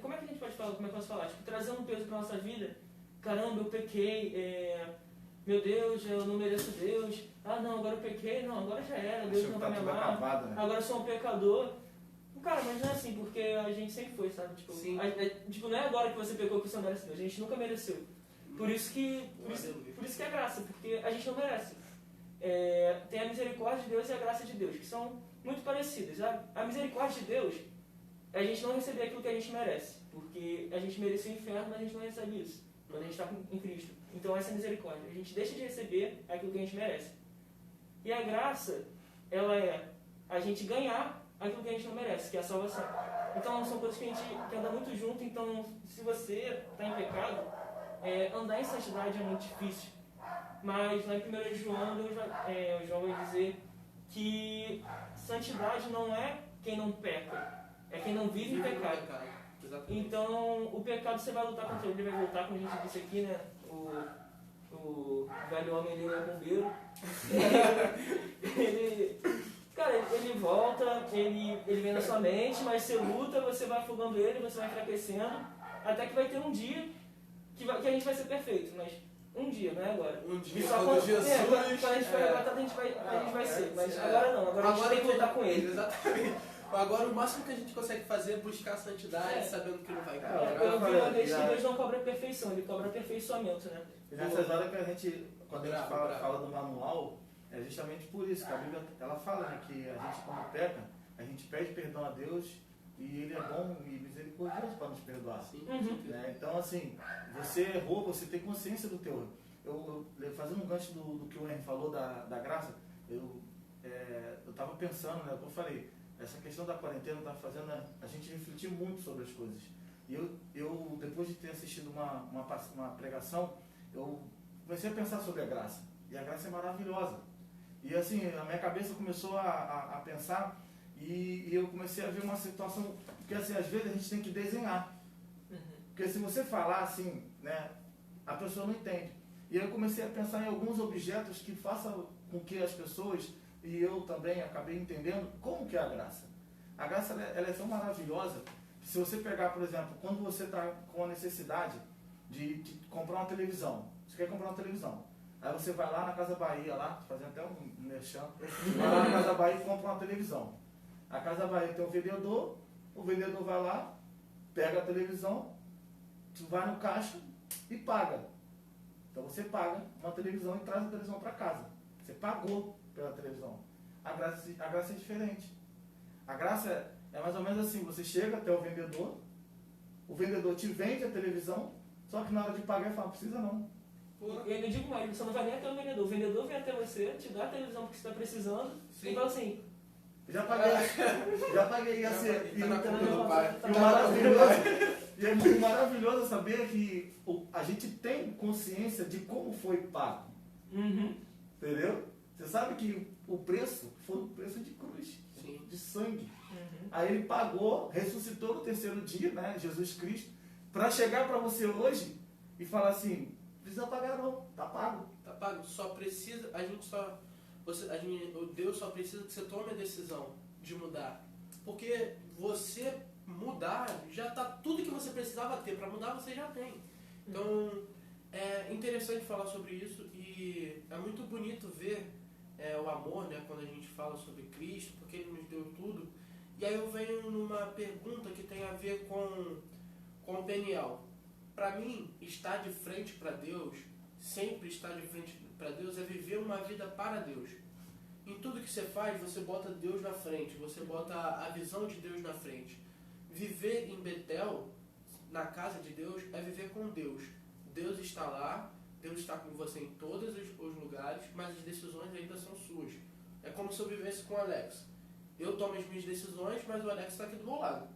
Como é que a gente pode falar? Como é que eu posso falar? Tipo, trazendo um peso para nossa vida. Caramba, eu pequei, meu Deus, eu não mereço Deus. Ah, não, agora eu pequei, não, agora já era, Deus não vai me amar. Acabado, né? Agora eu sou um pecador. Cara, mas não é assim, porque a gente sempre foi, sabe? Tipo, Sim. tipo, não é agora que você pecou que você não merece Deus, a gente nunca mereceu. Por isso que é graça, porque a gente não merece. Tem a misericórdia de Deus e a graça de Deus, que são muito parecidas, sabe? A misericórdia de Deus é a gente não receber aquilo que a gente merece, porque a gente merecia o inferno, mas a gente não recebe isso, quando a gente está em Cristo. Então essa é a misericórdia, a gente deixa de receber aquilo que a gente merece. E a graça, ela é a gente ganhar aquilo que a gente não merece, que é a salvação. Então são coisas que a gente que anda muito junto. Então se você está em pecado, andar em santidade é muito difícil. Mas lá em 1 João, João vai dizer que santidade não é quem não peca, é quem não vive em pecado. Exatamente. Então, o pecado você vai lutar contra ele, ele vai voltar, como a gente disse aqui, né? O velho homem ele é bombeiro. Ele volta, ele vem na sua mente, mas você luta, você vai afogando ele, você vai enfraquecendo, até que vai ter um dia que a gente vai ser perfeito, mas um dia, não é agora. Um dia, só quando Jesus... quando a gente for arrebatado, a gente vai ser, mas agora não, agora a gente tem que lutar com ele. Exatamente. Agora o máximo que a gente consegue fazer é buscar a santidade, sabendo que não vai encontrar. Eu vi uma vez que Deus não cobra perfeição, ele cobra aperfeiçoamento, né? E nessas horas que a gente, quando a gente fala do manual, é justamente por isso que a Bíblia ela fala, né, que a gente quando peca, a gente pede perdão a Deus e Ele é bom e misericordioso para nos perdoar. Né? Então assim, você errou, você tem consciência do teu erro. Fazendo um gancho do que o Henry falou da graça, eu estava pensando, né, como eu falei, essa questão da quarentena está fazendo a gente refletir muito sobre as coisas. E eu depois de ter assistido uma pregação, eu comecei a pensar sobre a graça. E a graça é maravilhosa. E assim, a minha cabeça começou a pensar e eu comecei a ver uma situação, porque assim, às vezes a gente tem que desenhar. Porque se você falar assim, né, a pessoa não entende. E eu comecei a pensar em alguns objetos que façam com que as pessoas, e eu também acabei entendendo, como que é a graça. A graça ela é tão maravilhosa que se você pegar, por exemplo, quando você está com a necessidade de comprar uma televisão, você quer comprar uma televisão, aí você vai lá na Casa Bahia, lá, fazendo até um merchan, vai lá na Casa Bahia e compra uma televisão. A Casa Bahia tem o vendedor vai lá, pega a televisão, tu vai no caixa e paga. Então você paga uma televisão e traz a televisão para casa. Você pagou pela televisão. A graça é diferente. A graça é mais ou menos assim, você chega até o vendedor te vende a televisão, só que na hora de pagar ele fala, não precisa não. E eu digo mais, você não vai nem até o vendedor vem até você, te dá a televisão porque você está precisando, Sim. e fala assim, Já paguei. E assim, e é muito maravilhoso saber que a gente tem consciência de como foi pago. Entendeu? Você sabe que o preço foi um preço de cruz, de sangue. Aí ele pagou, ressuscitou no terceiro dia, né, Jesus Cristo, para chegar para você hoje e falar assim, precisa pagar não, tá pago. Tá pago, só precisa, Deus só precisa que você tome a decisão de mudar. Porque você mudar, já tá tudo que você precisava ter. Para mudar, você já tem. Então, é interessante falar sobre isso e é muito bonito ver o amor, né, quando a gente fala sobre Cristo, porque Ele nos deu tudo. E aí eu venho numa pergunta que tem a ver com o Peniel. Para mim, estar de frente para Deus, sempre estar de frente para Deus, é viver uma vida para Deus. Em tudo que você faz, você bota Deus na frente, você bota a visão de Deus na frente. Viver em Betel, na casa de Deus, é viver com Deus. Deus está lá, Deus está com você em todos os lugares, mas as decisões ainda são suas. É como se eu vivesse com o Alex. Eu tomo as minhas decisões, mas o Alex está aqui do meu lado.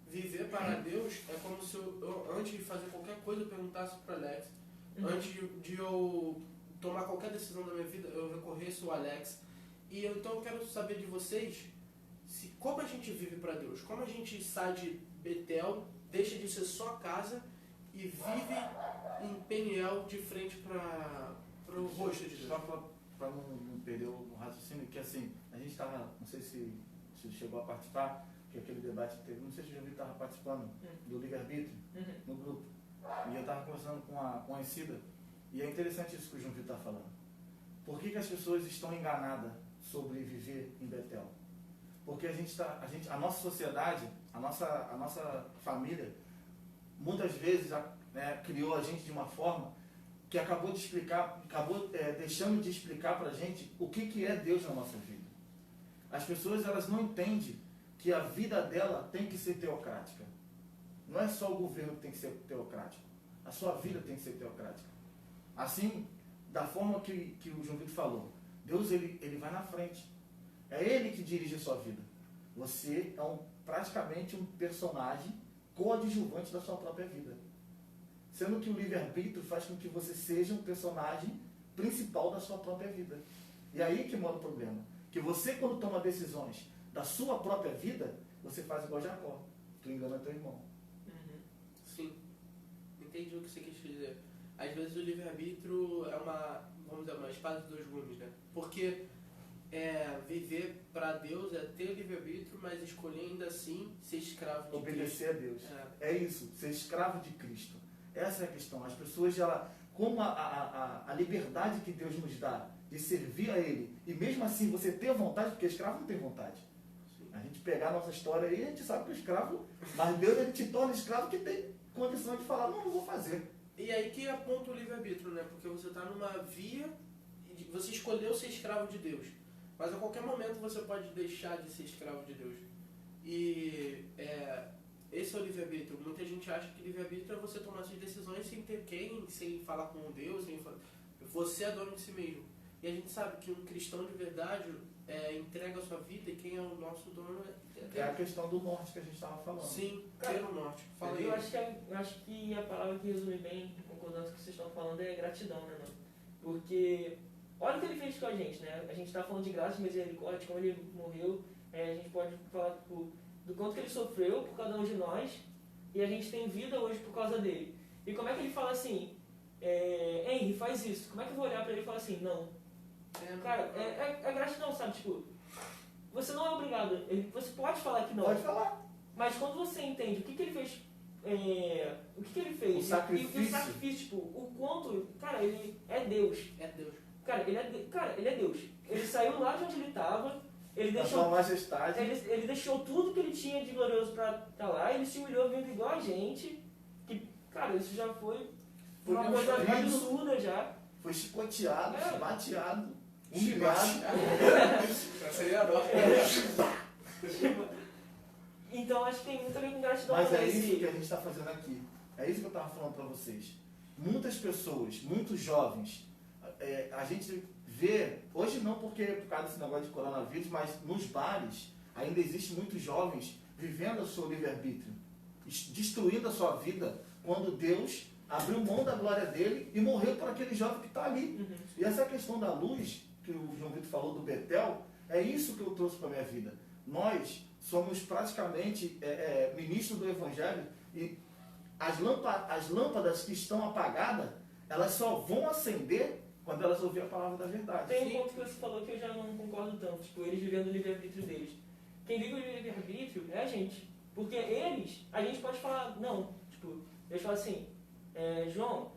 Viver para Deus é como se eu antes de fazer qualquer coisa, eu perguntasse para o Alex. Antes de eu tomar qualquer decisão da minha vida, eu recorresse ao Alex. E então eu quero saber de vocês como a gente vive para Deus, como a gente sai de Betel, deixa de ser só casa e vive em Peniel de frente para o rosto de Deus. Só para não perder o raciocínio, que assim, a gente estava, não sei se chegou a participar, que aquele debate que teve, não sei se o João estava participando do livre-arbítrio no grupo. E eu estava conversando com a Cida, e é interessante isso que o João está falando. Por que as pessoas estão enganadas sobre viver em Betel? Porque a nossa sociedade, a nossa família, muitas vezes criou a gente de uma forma que acabou deixando de explicar para a gente o que é Deus na nossa vida. As pessoas elas não entendem que a vida dela tem que ser teocrática. Não é só o governo que tem que ser teocrático. A sua vida tem que ser teocrática. Assim, da forma que o João Vitor falou, Deus ele vai na frente. É Ele que dirige a sua vida. Você é praticamente um personagem coadjuvante da sua própria vida. Sendo que o livre-arbítrio faz com que você seja um personagem principal da sua própria vida. E aí que mora o problema. Que você, quando toma decisões da sua própria vida, você faz igual Jacó. Tu engana teu irmão. Sim. Entendi o que você quis dizer. Às vezes o livre-arbítrio é vamos dizer, uma espada de dois gumes, né? Porque viver para Deus é ter livre-arbítrio, mas escolher ainda assim ser escravo de Obedecer Cristo. a Deus. É isso, ser escravo de Cristo. Essa é a questão. As pessoas, como a liberdade que Deus nos dá de servir a Ele, e mesmo assim você ter vontade, porque escravo não tem vontade. Sim. A gente pegar a nossa história aí, a gente sabe que o escravo, mas Deus ele te torna escravo que tem condição de falar, não vou fazer. E aí que aponta o livre-arbítrio, né? Porque você está numa via, você escolheu ser escravo de Deus. Mas a qualquer momento você pode deixar de ser escravo de Deus. E esse é o livre-arbítrio. Muita gente acha que livre-arbítrio é você tomar suas decisões sem ter sem falar com Deus, você é dono de si mesmo. E a gente sabe que um cristão de verdade entrega a sua vida e quem é o nosso dono é Deus. É a questão do norte que a gente estava falando. Sim, Cara, ter o norte. Fala aí. Eu acho que a palavra que resume bem, concordando com o que vocês estão falando, é gratidão, né, mano? Porque olha o que ele fez com a gente, né? A gente está falando de graça, de misericórdia, como ele morreu. A gente pode falar do quanto que ele sofreu por cada um de nós, e a gente tem vida hoje por causa dele. E como é que ele fala assim, Henry, faz isso. Como é que eu vou olhar para ele e falar assim, não? Cara, é gratidão, sabe? Tipo, você não é obrigado. Você pode falar que não. Pode falar. Mas quando você entende o que ele fez, o que ele fez, O sacrifício. e o sacrifício, tipo, o quanto, cara, ele é Deus. É Deus. Cara, ele é Deus. Ele saiu lá de onde ele estava, ele A deixou, sua majestade. ele deixou tudo que ele tinha de glorioso pra estar lá, ele se humilhou vindo igual a gente, que, cara, isso já foi uma coisa absurda já. Foi chicoteado, É. bateado, humilhado. Essa aí é a nossa. Então acho que tem muito a ver com gratidão. Mas é também, isso que a gente está fazendo aqui. É isso que eu estava falando para vocês. Muitas pessoas, muitos jovens, a gente vê, hoje não porque por causa desse negócio de coronavírus, mas nos bares ainda existem muitos jovens vivendo o seu livre-arbítrio, destruindo a sua vida quando Deus abriu mão da glória dele e morreu por aquele jovem que está ali. Uhum. E essa questão da luz, que o João Vitor falou do Betel, é isso que eu trouxe para a minha vida. Nós somos praticamente ministros do Evangelho e as lâmpadas que estão apagadas, elas só vão acender quando elas ouvirem a palavra da verdade. Tem um ponto que você falou que eu já não concordo tanto, tipo, eles vivendo o livre-arbítrio deles. Quem vive o livre-arbítrio é a gente. Porque eles, a gente pode falar, não, tipo, eles falam assim, João,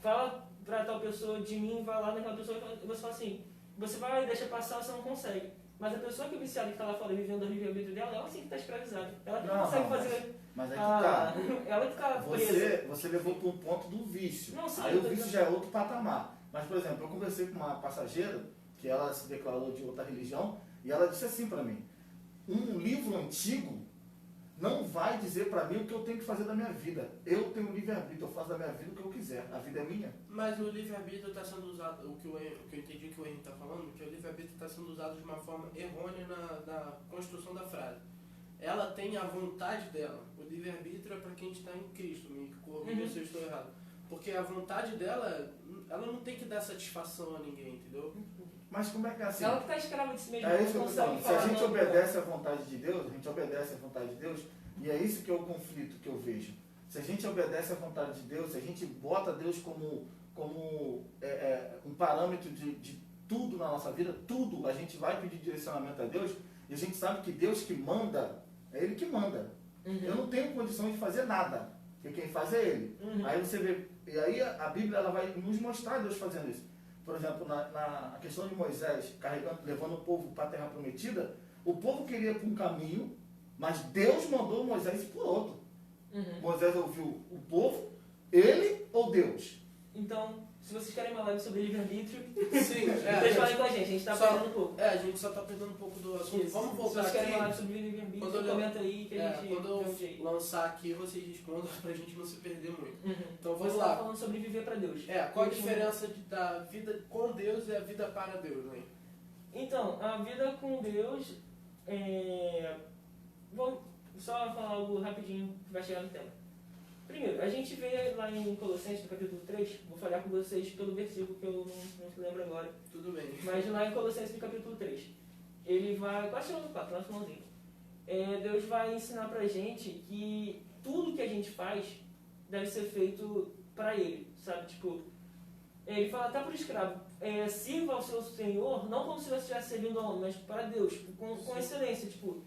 fala pra tal pessoa de mim, vai lá naquela pessoa, e você fala assim, você vai, deixa passar, você não consegue. Mas a pessoa que é viciada, que está lá fora vivendo o livre-arbítrio dela, ela sim que está escravizada. Ela que não consegue fazer. Mas é que tá. Ela que está presa. Você levou para um ponto do vício. Não, sim, aí o vício já é outro patamar. Mas, por exemplo, eu conversei com uma passageira, que ela se declarou de outra religião, e ela disse assim para mim, um livro antigo não vai dizer para mim o que eu tenho que fazer da minha vida. Eu tenho livre-arbítrio, eu faço da minha vida o que eu quiser. A vida é minha. Mas o livre-arbítrio está sendo usado, o que eu entendi que o Henrique está falando, que o livre-arbítrio está sendo usado de uma forma errônea na construção da frase. Ela tem a vontade dela. O livre-arbítrio é para quem está em Cristo, me corrija se eu estou errado. Porque a vontade dela, ela não tem que dar satisfação a ninguém, entendeu? Mas como é que é assim? Ela que está escrava de si mesma. É isso que eu não estou consegue falando. Se a falar gente não, obedece à vontade de Deus, a gente obedece à vontade de Deus, e é isso que é o conflito que eu vejo. Se a gente obedece à vontade de Deus, se a gente bota Deus como um parâmetro de tudo na nossa vida, tudo, a gente vai pedir direcionamento a Deus, e a gente sabe que Deus que manda, é Ele que manda. Uhum. Eu não tenho condição de fazer nada, porque quem faz é Ele. Uhum. Aí você vê, e aí a Bíblia ela vai nos mostrar Deus fazendo isso. Por exemplo, na questão de Moisés levando o povo para a terra prometida, o povo queria ir por um caminho, mas Deus mandou Moisés ir por outro. Uhum. Moisés ouviu o povo, ele ou Deus? Então, se vocês querem uma live sobre livre-arbítrio, Sim, vocês falem com a gente está perdendo um pouco. A gente só está perdendo um pouco do assunto. Isso. Vamos Se voltar vocês querem uma live aqui. sobre livre-arbítrio, Quando eu- comenta aí que a gente Quando vê um jeito. eu lançar aqui, vocês respondam pra gente não se perder muito. Uhum. Então Você vamos estava lá. falando sobre viver para Deus. Qual a diferença da vida com Deus e a vida para Deus, né? Então, a vida com Deus Vou só falar algo rapidinho que vai chegar no tema. Primeiro, a gente vê lá em Colossenses, no capítulo 3, vou falar com vocês pelo versículo que eu não lembro agora, Tudo bem. mas lá em Colossenses, no capítulo 3, ele vai, quase chegando no 4, lá no finalzinho. Deus vai ensinar pra gente que tudo que a gente faz deve ser feito pra Ele, sabe? Tipo, ele fala até pro escravo, sirva ao seu Senhor, não como se você estivesse servindo a homem, mas para Deus, com excelência, tipo,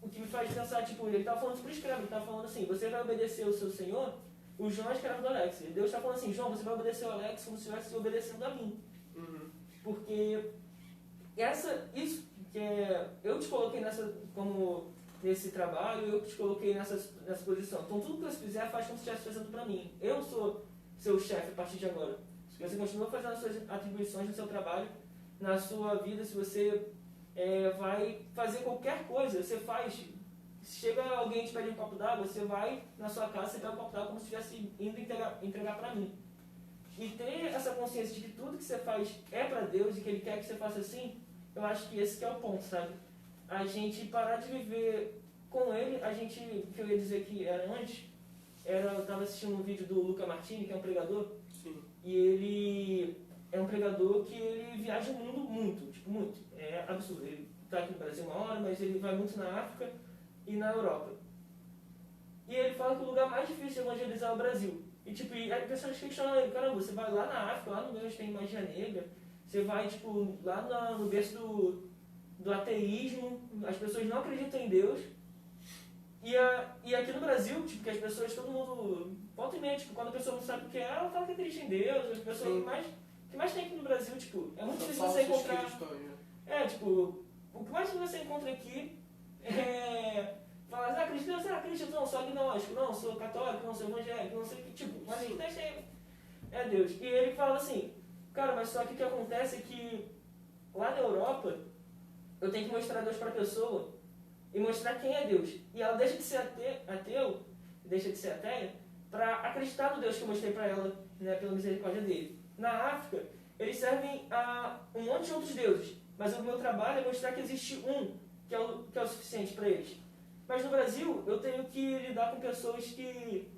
o que me faz pensar, tipo, ele estava falando pro escravo, ele estava falando assim, você vai obedecer ao seu Senhor, o João é escravo do Alex, e Deus está falando assim, João, você vai obedecer ao Alex como se estivesse obedecendo a mim, porque isso que eu te coloquei nesse trabalho, eu te coloquei nessa posição, então tudo que você fizer faz como se estivesse fazendo para mim, eu sou seu chefe a partir de agora. Se você continua fazendo as suas atribuições no seu trabalho, na sua vida, se você vai fazer qualquer coisa, você faz. Se chega alguém e te pede um copo d'água, você vai na sua casa, você pega um copo d'água como se estivesse indo entregar para mim. E ter essa consciência de que tudo que você faz é para Deus e que Ele quer que você faça assim, eu acho que esse que é o ponto, sabe? A gente parar de viver com Ele, o que eu ia dizer que era antes, eu estava assistindo um vídeo do Luca Martini, que é um pregador, Sim. e ele é um pregador que ele viaja o mundo muito, tipo, muito. É absurdo. Ele está aqui no Brasil uma hora, mas ele vai muito na África e na Europa. E ele fala que o lugar mais difícil de evangelizar é o Brasil. E tipo, as pessoas questionam ele, caramba, você vai lá na África, lá no meio onde tem magia negra, você vai, tipo, lá no berço do ateísmo, as pessoas não acreditam em Deus. E aqui no Brasil, tipo, que as pessoas, todo mundo, volta e meia, tipo, quando a pessoa não sabe o que é, ela fala que acredita em Deus, as pessoas que mais tem aqui no Brasil, tipo, é muito difícil você encontrar. Tipo, o que mais você encontra aqui falar, acredita em Deus, acredita, não, sou agnóstico, não, sou católico, não, sou evangélico, não sei o que, tipo, mas o que é Deus. E ele fala assim, cara, mas só que o que acontece é que lá na Europa, eu tenho que mostrar Deus pra pessoa e mostrar quem é Deus. E ela deixa de ser ateu, deixa de ser ateia, para acreditar no Deus que eu mostrei para ela, né, pela misericórdia dele. Na África, eles servem a um monte de outros deuses, mas o meu trabalho é mostrar que existe um, que é o suficiente para eles. Mas no Brasil, eu tenho que lidar com pessoas que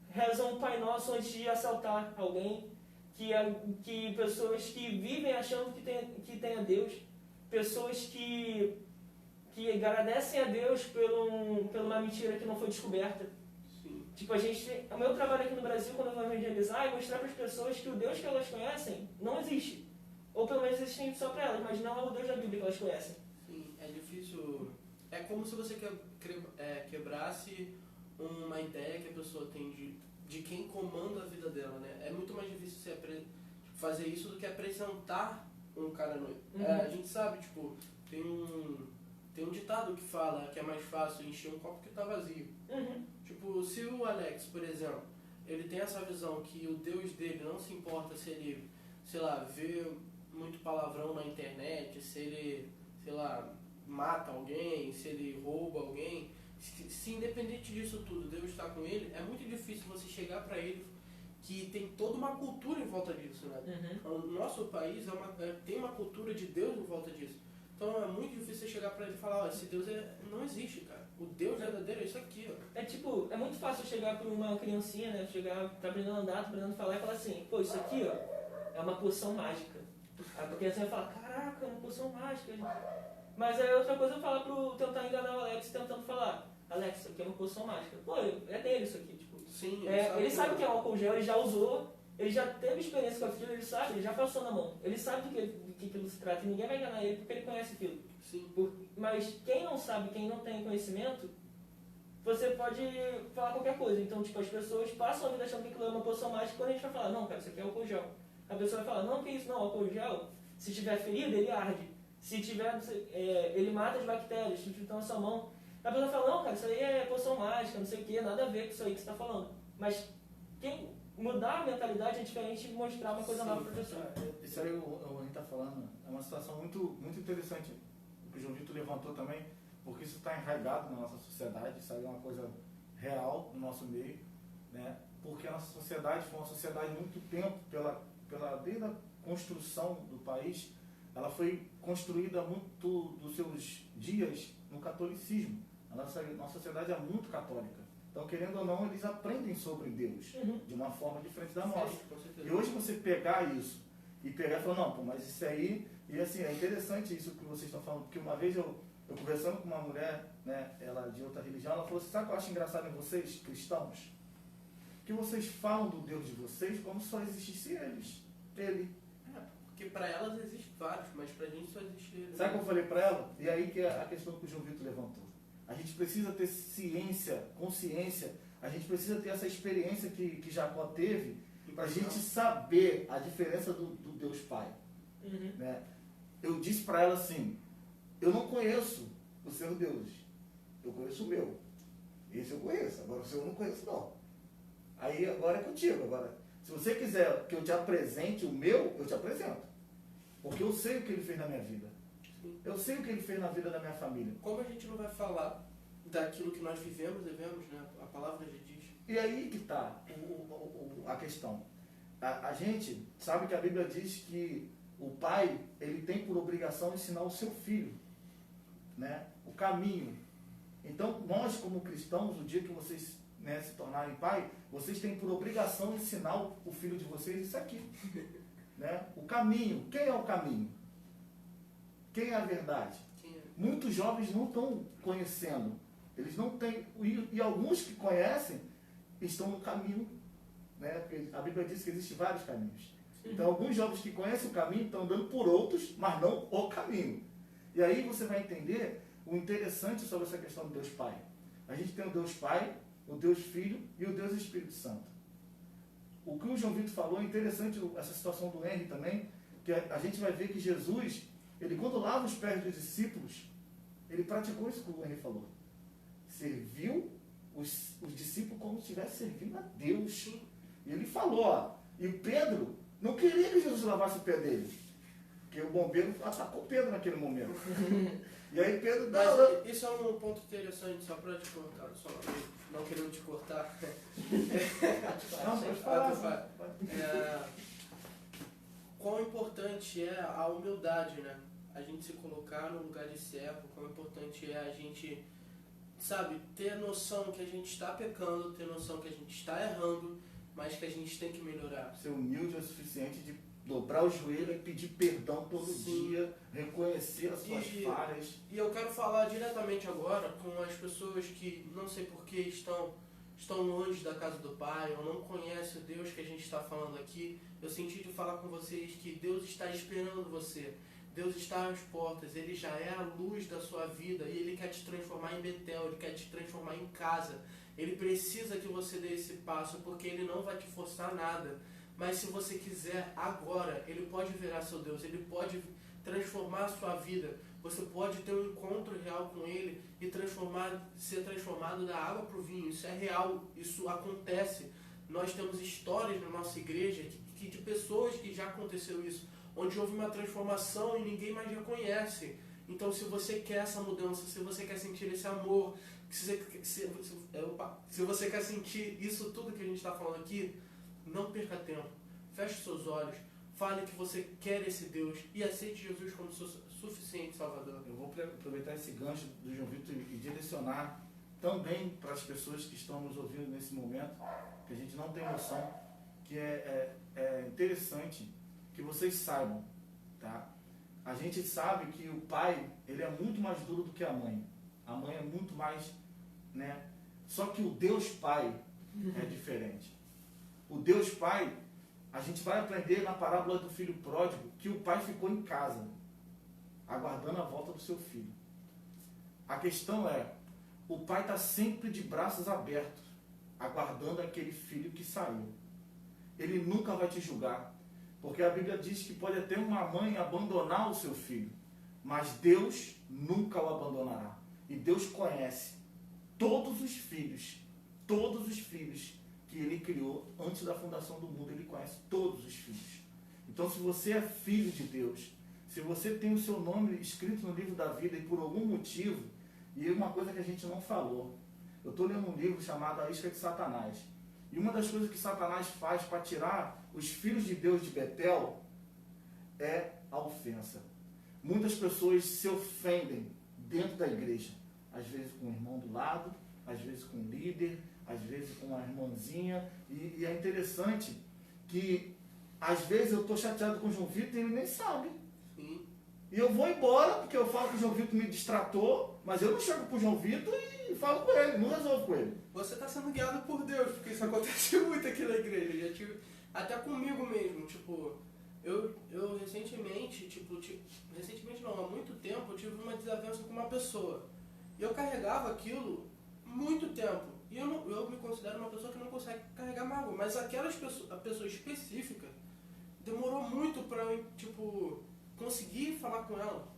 rezam o Pai Nosso antes de assaltar alguém, que pessoas que vivem achando que tem a Deus, pessoas que agradecem a Deus por uma mentira que não foi descoberta. Sim. Tipo, o meu trabalho aqui no Brasil, quando eu vou evangelizar, é mostrar para as pessoas que o Deus que elas conhecem não existe. Ou pelo menos existe só para elas, mas não é o Deus da Bíblia que elas conhecem. Sim, é difícil. É como se você quebrasse uma ideia que a pessoa tem de quem comanda a vida dela, né? É muito mais difícil você fazer isso do que apresentar um cara novo. A gente sabe, tipo, tem um ditado que fala que é mais fácil encher um copo que tá vazio. Tipo, se o Alex, por exemplo, ele tem essa visão que o Deus dele não se importa se ele, sei lá, vê muito palavrão na internet, se ele, sei lá, mata alguém, se ele rouba alguém, se independente disso tudo, Deus está com ele, é muito difícil você chegar para ele que tem toda uma cultura em volta disso, né? O nosso país tem uma cultura de Deus em volta disso. Então é muito difícil você chegar pra ele e falar, esse Deus não existe, cara. O Deus verdadeiro é isso aqui, ó. É muito fácil chegar pra uma criancinha, né? Tá aprendendo a andar, tá aprendendo a falar e falar assim, pô, isso aqui, ó, é uma poção mágica. Aí a criança vai falar, caraca, é uma poção mágica. Mas aí outra coisa eu falar tentar enganar o Alex tentando falar, Alex, isso aqui é uma poção mágica. Pô, é dele isso aqui, tipo. Sim, ele sabe que é um álcool gel, ele já usou, ele já teve experiência com aquilo, ele sabe, ele já passou na mão. Ele sabe do que aquilo se trata e ninguém vai enganar ele porque ele conhece aquilo. Sim. Mas quem não sabe, quem não tem conhecimento, você pode falar qualquer coisa. Então, tipo, as pessoas passam a vida achando que aquilo é uma poção mágica quando a gente vai falar, não, cara, isso aqui é álcool gel. A pessoa vai falar, não, que isso não, álcool gel, se tiver ferida, ele arde. Se tiver, ele mata as bactérias, se tiver na sua mão. A pessoa fala, não, cara, isso aí é poção mágica, não sei o que, nada a ver com isso aí que você está falando. Mas quem mudar a mentalidade é diferente de mostrar uma coisa nova para a pessoa. Isso aí o Rony está falando, é uma situação muito, muito interessante, o que o João Vitor levantou também, porque isso está enraizado na nossa sociedade, isso aí é uma coisa real no nosso meio, né? Porque a nossa sociedade foi uma sociedade muito tempo, desde a construção do país, ela foi construída muito dos seus dias no catolicismo. A nossa sociedade é muito católica. Então, querendo ou não, eles aprendem sobre Deus de uma forma diferente da nossa. Sim, com certeza. E hoje você pegar isso e pegar e falar, não, pô, mas isso aí, e assim, é interessante isso que vocês estão falando, porque uma vez eu conversando com uma mulher, né, ela de outra religião, ela falou assim, sabe o que eu acho engraçado em vocês, cristãos? Que vocês falam do Deus de vocês como se só existisse ele. Porque para elas existem vários, mas pra gente só existe ele. Sabe o que eu falei para ela? E aí que é a questão que o João Vitor levantou. A gente precisa ter ciência, consciência, a gente precisa ter essa experiência que Jacó teve, para a gente saber a diferença do Deus Pai. Uhum. Né? Eu disse para ela assim, eu não conheço os seus deuses, eu conheço o meu. Esse eu conheço, agora o seu eu não conheço não. Aí agora é contigo. Agora, se você quiser que eu te apresente o meu, eu te apresento. Porque eu sei o que ele fez na minha vida. Sim. Eu sei o que ele fez na vida da minha família. Como a gente não vai falar daquilo que nós vivemos e vemos, né? A palavra já diz. E aí que está a questão. A gente sabe que a Bíblia diz que o pai, ele tem por obrigação ensinar o seu filho, né, o caminho. Então, nós como cristãos, o dia que vocês, né, se tornarem pai, vocês têm por obrigação ensinar o filho de vocês isso aqui. Né? O caminho. Quem é o caminho? Quem é a verdade? Muitos jovens não estão conhecendo. Eles não têm. E alguns que conhecem estão no caminho. Né? Porque a Bíblia diz que existem vários caminhos. Então, alguns jovens que conhecem o caminho estão andando por outros, mas não o caminho. E aí você vai entender o interessante sobre essa questão do Deus Pai. A gente tem o Deus Pai, o Deus Filho e o Deus Espírito Santo. O que o João Vitor falou é interessante, essa situação do Henry também, que a gente vai ver que Jesus, ele quando lava os pés dos discípulos, ele praticou isso que o Henry falou. Serviu os discípulos como se estivesse servindo a Deus. E ele falou, ó, e Pedro não queria que Jesus lavasse o pé dele, porque o bombeiro atacou Pedro naquele momento. E aí Pedro... Mas isso é um ponto interessante, só para te cortar, só não querendo te cortar. Não, pode falar. Quão importante é a humildade, né? A gente se colocar no lugar de servo, quão importante é a gente, sabe, ter noção que a gente está pecando, ter noção que a gente está errando, mas que a gente tem que melhorar. Ser humilde é o suficiente de dobrar o joelho e pedir perdão todo dia, reconhecer as suas falhas. E eu quero falar diretamente agora com as pessoas que não sei por que estão longe da casa do Pai, ou não conhecem o Deus que a gente está falando aqui. Eu senti de falar com vocês que Deus está esperando você. Deus está às portas, Ele já é a luz da sua vida e Ele quer te transformar em Betel, Ele quer te transformar em casa. Ele precisa que você dê esse passo, porque Ele não vai te forçar nada. Mas se você quiser agora, Ele pode virar seu Deus, Ele pode transformar a sua vida. Você pode ter um encontro real com Ele e ser transformado da água para o vinho. Isso é real, isso acontece. Nós temos histórias na nossa igreja de pessoas que já aconteceu isso, onde houve uma transformação e ninguém mais reconhece. Então, se você quer essa mudança, se você quer sentir esse amor, se você quer sentir isso tudo que a gente está falando aqui, não perca tempo. Feche seus olhos, fale que você quer esse Deus e aceite Jesus como seu suficiente Salvador. Eu vou aproveitar esse gancho do João Vitor e direcionar também para as pessoas que estão nos ouvindo nesse momento, que a gente não tem noção, que é interessante que vocês saibam, tá? A gente sabe que o pai, ele é muito mais duro do que a mãe. A mãe é muito mais, né? Só que o Deus Pai é diferente. O Deus Pai, a gente vai aprender na parábola do filho pródigo que o pai ficou em casa, aguardando a volta do seu filho. A questão é, o pai está sempre de braços abertos, aguardando aquele filho que saiu. Ele nunca vai te julgar, porque a Bíblia diz que pode até uma mãe abandonar o seu filho, mas Deus nunca o abandonará. E Deus conhece todos os filhos que Ele criou antes da fundação do mundo. Ele conhece todos os filhos. Então, se você é filho de Deus, se você tem o seu nome escrito no livro da vida e por algum motivo, e uma coisa que a gente não falou, eu estou lendo um livro chamado A Isca de Satanás. E uma das coisas que Satanás faz para tirar os filhos de Deus de Betel é a ofensa. Muitas pessoas se ofendem dentro da igreja, às vezes com o irmão do lado, às vezes com o líder, às vezes com uma irmãzinha, e é interessante que às vezes eu estou chateado com o João Vitor e ele nem sabe. Sim. E eu vou embora porque eu falo que o João Vitor me distratou, mas eu não chego pro João Vitor e falo com ele, não resolvo com ele. Você está sendo guiado por Deus, porque isso acontece muito aqui na igreja. Já tive, até comigo mesmo, tipo, eu recentemente, recentemente não, há muito tempo, eu tive uma desavença com uma pessoa. E eu carregava aquilo muito tempo. E eu me considero uma pessoa que não consegue carregar mágoa, mas a pessoa específica demorou muito pra eu, tipo, conseguir falar com ela.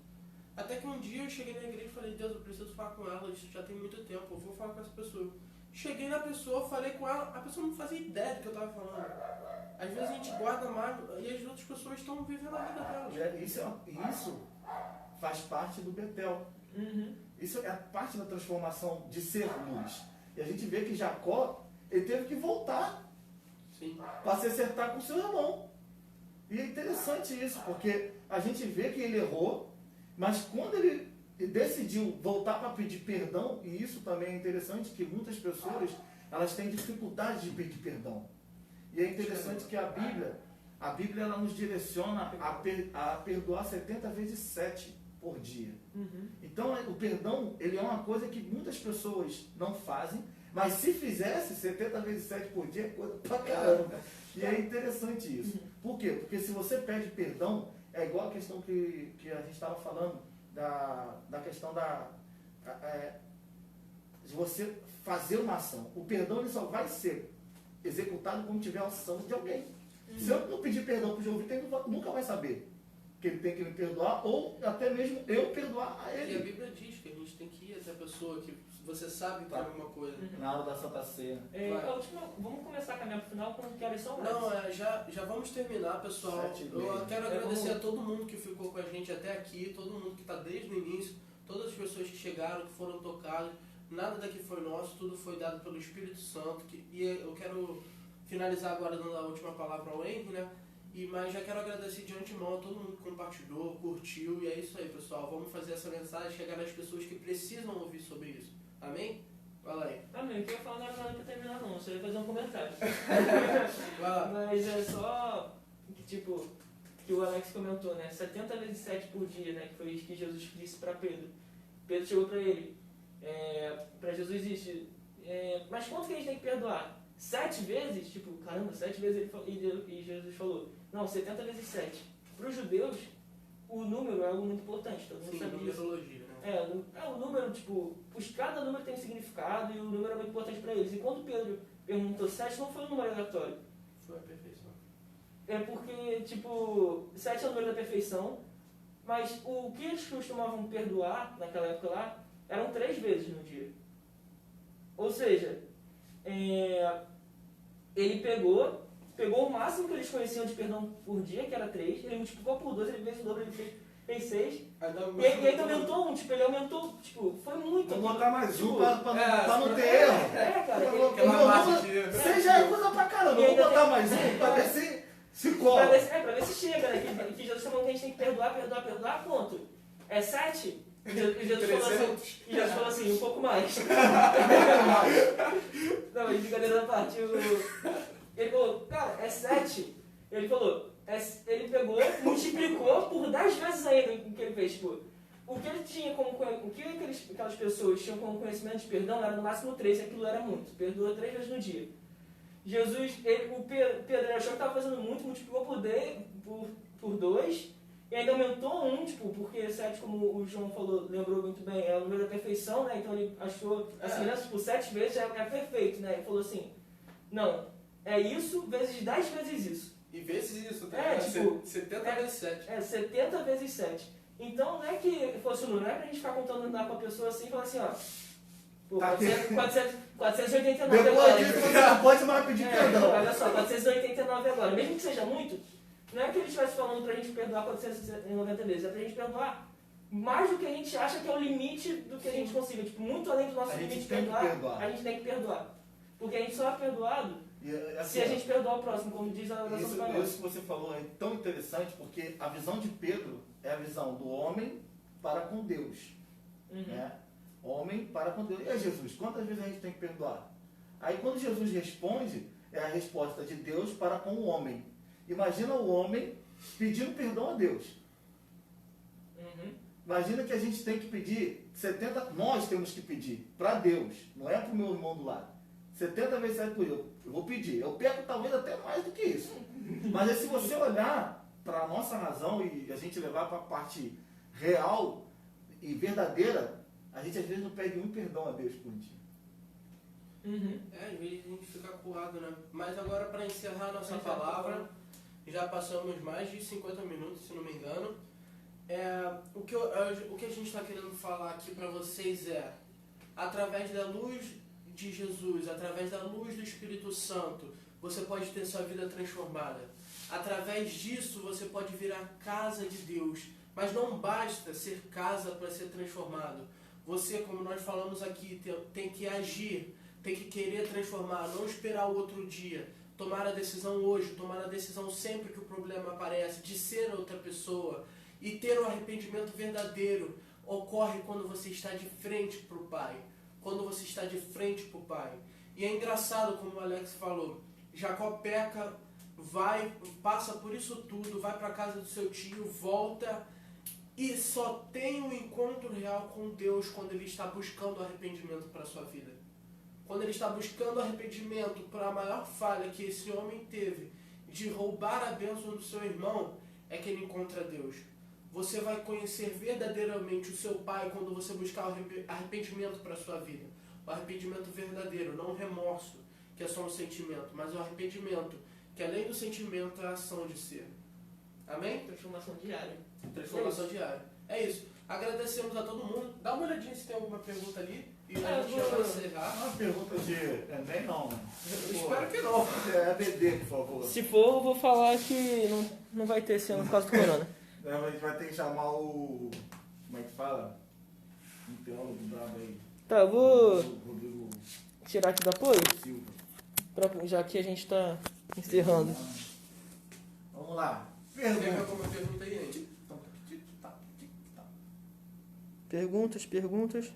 Até que um dia eu cheguei na igreja e falei, Deus, eu preciso falar com ela, isso já tem muito tempo, eu vou falar com essa pessoa. Cheguei na pessoa, falei com ela, a pessoa não fazia ideia do que eu tava falando. Às vezes a gente guarda mágoa e as outras pessoas estão vivendo a vida delas. Isso faz parte do Betel. Uhum. Isso é parte da transformação de ser luz. E a gente vê que Jacó, ele teve que voltar para se acertar com seu irmão. E é interessante isso, porque a gente vê que ele errou, mas quando ele decidiu voltar para pedir perdão, e isso também é interessante, que muitas pessoas, elas têm dificuldade de pedir perdão. E é interessante que a Bíblia ela nos direciona a perdoar 70 vezes 7 por dia. Uhum. Então, o perdão, ele é uma coisa que muitas pessoas não fazem, mas se fizesse 70 vezes 7 por dia, é coisa pra caramba. E é interessante isso. Por quê? Porque se você pede perdão, é igual a questão que a gente estava falando, da questão de você fazer uma ação. O perdão ele só vai ser executado quando tiver a ação de alguém. Se eu não pedir perdão para o João Vitor, ele nunca vai saber que ele tem que me perdoar, ou até mesmo eu perdoar a ele. E a Bíblia diz que a gente tem que ir até a pessoa que você sabe que é alguma coisa. Na hora da Santa Ceia. Vamos começar a caminhar pro final com que horas são? Não, já vamos terminar, pessoal. Eu quero agradecer a todo mundo que ficou com a gente até aqui, todo mundo que está desde o início, todas as pessoas que chegaram, que foram tocadas. Nada daqui foi nosso, tudo foi dado pelo Espírito Santo. E eu quero finalizar agora dando a última palavra ao Henry, né? Mas já quero agradecer de antemão a todo mundo que compartilhou, curtiu, e é isso aí, pessoal. Vamos fazer essa mensagem chegar nas pessoas que precisam ouvir sobre isso. Amém? Vai lá aí. Amém. Eu queria falar nada pra terminar não, só ia fazer um comentário. Vai lá. Mas é só que o Alex comentou, né? 70 vezes 7 por dia, né? Que foi isso que Jesus disse para Pedro. Pedro chegou para ele. Para Jesus disse, mas quanto que a gente tem que perdoar? 7 vezes? Tipo, caramba, 7 vezes e Jesus falou, não, 70 vezes 7. Para os judeus, o número é algo muito importante, todo mundo sabe disso. Numerologia, né? O número, tipo, cada número tem um significado e o número é muito importante para eles. E quando Pedro perguntou 7, não foi um número aleatório. Foi a perfeição. É porque, tipo, 7 é o número da perfeição, mas o que eles costumavam perdoar naquela época lá eram 3 vezes no dia. Ou seja, ele pegou o máximo que eles conheciam de perdão por dia, que era 3, ele multiplicou por 2, ele fez o dobro, ele fez 6, e aí aumentou 1, ele aumentou, foi muito. Vou botar mais tipo, um pra não ter erro. Cara, Seja é coisa pra caramba, vou botar mais um pra ver se cola. Pra ver se chega, né? Que Jesus está falando que a gente tem que perdoar, quanto? É 7? E Jesus falou assim, um pouco mais. Não, mas brincadeira da parte. Ele falou, cara, é 7. Ele falou, ele pegou, multiplicou por 10 vezes ainda o que ele fez. Tipo, o que ele tinha aquelas pessoas tinham como conhecimento de perdão era no máximo 3, e aquilo era muito. Perdoa 3 vezes no dia. Jesus, o Pedro achou que estava fazendo muito, multiplicou por 2, e ainda aumentou 1, porque 7, como o João falou, lembrou muito bem, é o número da perfeição, né? Então ele achou a semelhança, 7 vezes é perfeito, né? Ele falou assim, não, é isso vezes 10 vezes isso. E vezes isso, tá? 70 vezes 7. 70 vezes 7. Então não é que fosse o número, não é pra gente ficar contando andar com a pessoa assim e falar assim, ó, pô, 489 Depois agora. disso você não pode mais pedir perdão. Olha só, 489 agora, mesmo que seja muito, não é que ele estivesse falando pra gente perdoar 490 vezes, é pra gente perdoar mais do que a gente acha que é o limite do que a gente consiga. Muito além do nosso limite de perdoar, a gente tem que perdoar. Porque a gente só é perdoado se a gente perdoar o próximo, como diz a oração do Pai Nosso. Isso que você falou é tão interessante, porque a visão de Pedro é a visão do homem para com Deus. Né? Homem para com Deus. E Jesus, quantas vezes a gente tem que perdoar? Aí quando Jesus responde, é a resposta de Deus para com o homem. Imagina o homem pedindo perdão a Deus. Uhum. Imagina que a gente tem que pedir 70, nós temos que pedir para Deus, não é para o meu irmão do lado. 70 vezes sai por eu vou pedir. Eu peco talvez até mais do que isso. Mas se você olhar para a nossa razão e a gente levar para a parte real e verdadeira, a gente às vezes não pede um perdão a Deus por dia. Uhum. Às vezes a gente fica acuado, né? Mas agora, para encerrar a nossa palavra, já passamos mais de 50 minutos, se não me engano. O que a gente está querendo falar aqui para vocês é, através da luz de Jesus, através da luz do Espírito Santo, você pode ter sua vida transformada. Através disso, você pode virar casa de Deus. Mas não basta ser casa para ser transformado. Você, como nós falamos aqui, tem que agir, tem que querer transformar, não esperar o outro dia. Tomar a decisão hoje, tomar a decisão sempre que o problema aparece, de ser outra pessoa. E ter o arrependimento verdadeiro ocorre quando você está de frente para o Pai. Quando você está de frente para o Pai. E é engraçado, como o Alex falou, Jacó peca, passa por isso tudo, vai para a casa do seu tio, volta e só tem um encontro real com Deus quando ele está buscando arrependimento para a sua vida. Quando ele está buscando arrependimento para a maior falha que esse homem teve de roubar a bênção do seu irmão, é que ele encontra Deus. Você vai conhecer verdadeiramente o seu Pai quando você buscar o arrependimento para a sua vida. O arrependimento verdadeiro, não o remorso, que é só um sentimento, mas o arrependimento, que além do sentimento é a ação de ser. Amém? Transformação diária. Transformação diária. É isso. Agradecemos a todo mundo. Dá uma olhadinha se tem alguma pergunta ali. E a gente já vai encerrar. Uma pergunta de Enem não, né? Espero que não. É ABD, por favor. Se for, eu vou falar que não vai ter esse ano por causa do corona. A gente vai ter que chamar o... Como é que fala? Um teólogo bravo aí. Tá, eu vou Rodrigo tirar aqui do apoio, Silva. já que a gente tá encerrando. Vamos lá. Quer ver Pergunta. alguma pergunta aí, gente? Perguntas?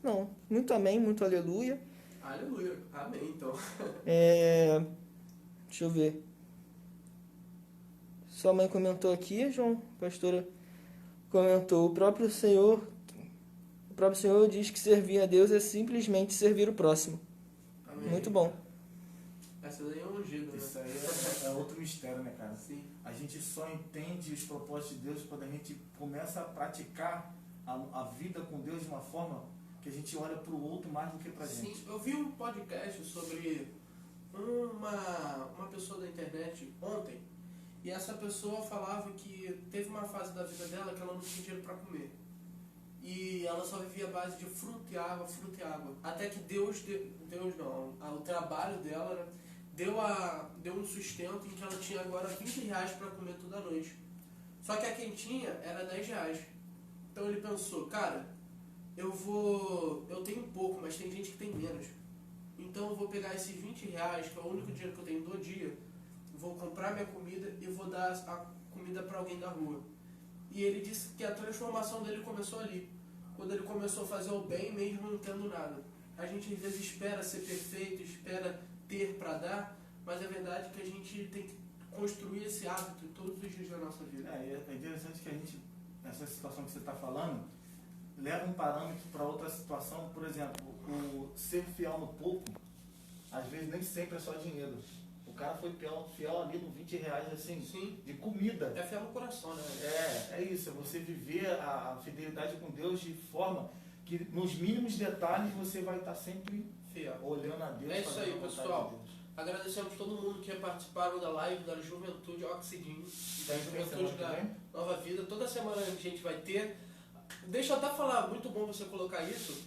Não. Muito amém, muito aleluia. Aleluia. Amém, então. Deixa eu ver. Sua mãe comentou aqui, João, pastora comentou, o próprio Senhor diz que servir a Deus é simplesmente servir o próximo. Amém. Muito bom. Essa daí é ungido, né? Isso aí é outro mistério, né, cara? Sim. A gente só entende os propósitos de Deus quando a gente começa a praticar a vida com Deus de uma forma que a gente olha para o outro mais do que para a gente. Sim, eu vi um podcast sobre uma pessoa da internet ontem, e essa pessoa falava que teve uma fase da vida dela que ela não tinha dinheiro para comer. E ela só vivia à base de fruta e água. Até que o trabalho dela, né, deu um sustento em que ela tinha agora R$20 para comer toda noite. Só que a quentinha era R$10. Então ele pensou, cara, eu tenho pouco, mas tem gente que tem menos. Então eu vou pegar esses R$20, que é o único dinheiro que eu tenho do dia, vou comprar minha comida e vou dar a comida para alguém da rua. E ele disse que a transformação dele começou ali, quando ele começou a fazer o bem mesmo não tendo nada. A gente às vezes espera ser perfeito, espera ter para dar, mas a verdade é que a gente tem que construir esse hábito todos os dias da nossa vida. É interessante que a gente, nessa situação que você está falando, leva um parâmetro para outra situação. Por exemplo, o ser fiel no pouco, às vezes nem sempre é só dinheiro. O cara foi fiel ali no R$20, assim, Sim. de comida. É fiel no coração, né? É isso, é você viver a fidelidade com Deus de forma que nos mínimos detalhes você vai estar sempre Fiel. olhando a Deus. É isso aí, fazendo a vontade pessoal. de Deus. Agradecemos todo mundo que participaram da live da Juventude Oxidinho, da Tem Juventude semana que da vem? Nova Vida. Toda semana a gente vai ter. Deixa eu até falar, muito bom você colocar isso.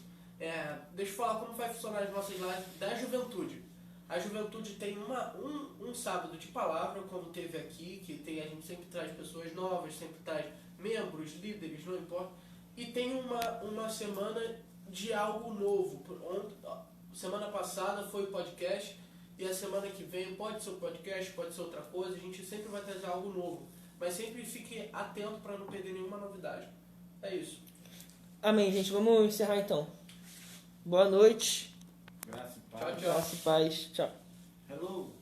Deixa eu falar como vai funcionar as nossas lives da Juventude. A Juventude tem um sábado de palavra, como teve aqui, a gente sempre traz pessoas novas, sempre traz membros, líderes, não importa. E tem uma semana de algo novo. Semana passada foi o podcast, e a semana que vem pode ser o podcast, pode ser outra coisa. A gente sempre vai trazer algo novo. Mas sempre fique atento para não perder nenhuma novidade. É isso. Amém, gente. Vamos encerrar então. Boa noite. Graça e paz. Tchau, tchau. Graça e paz. Tchau. Hello.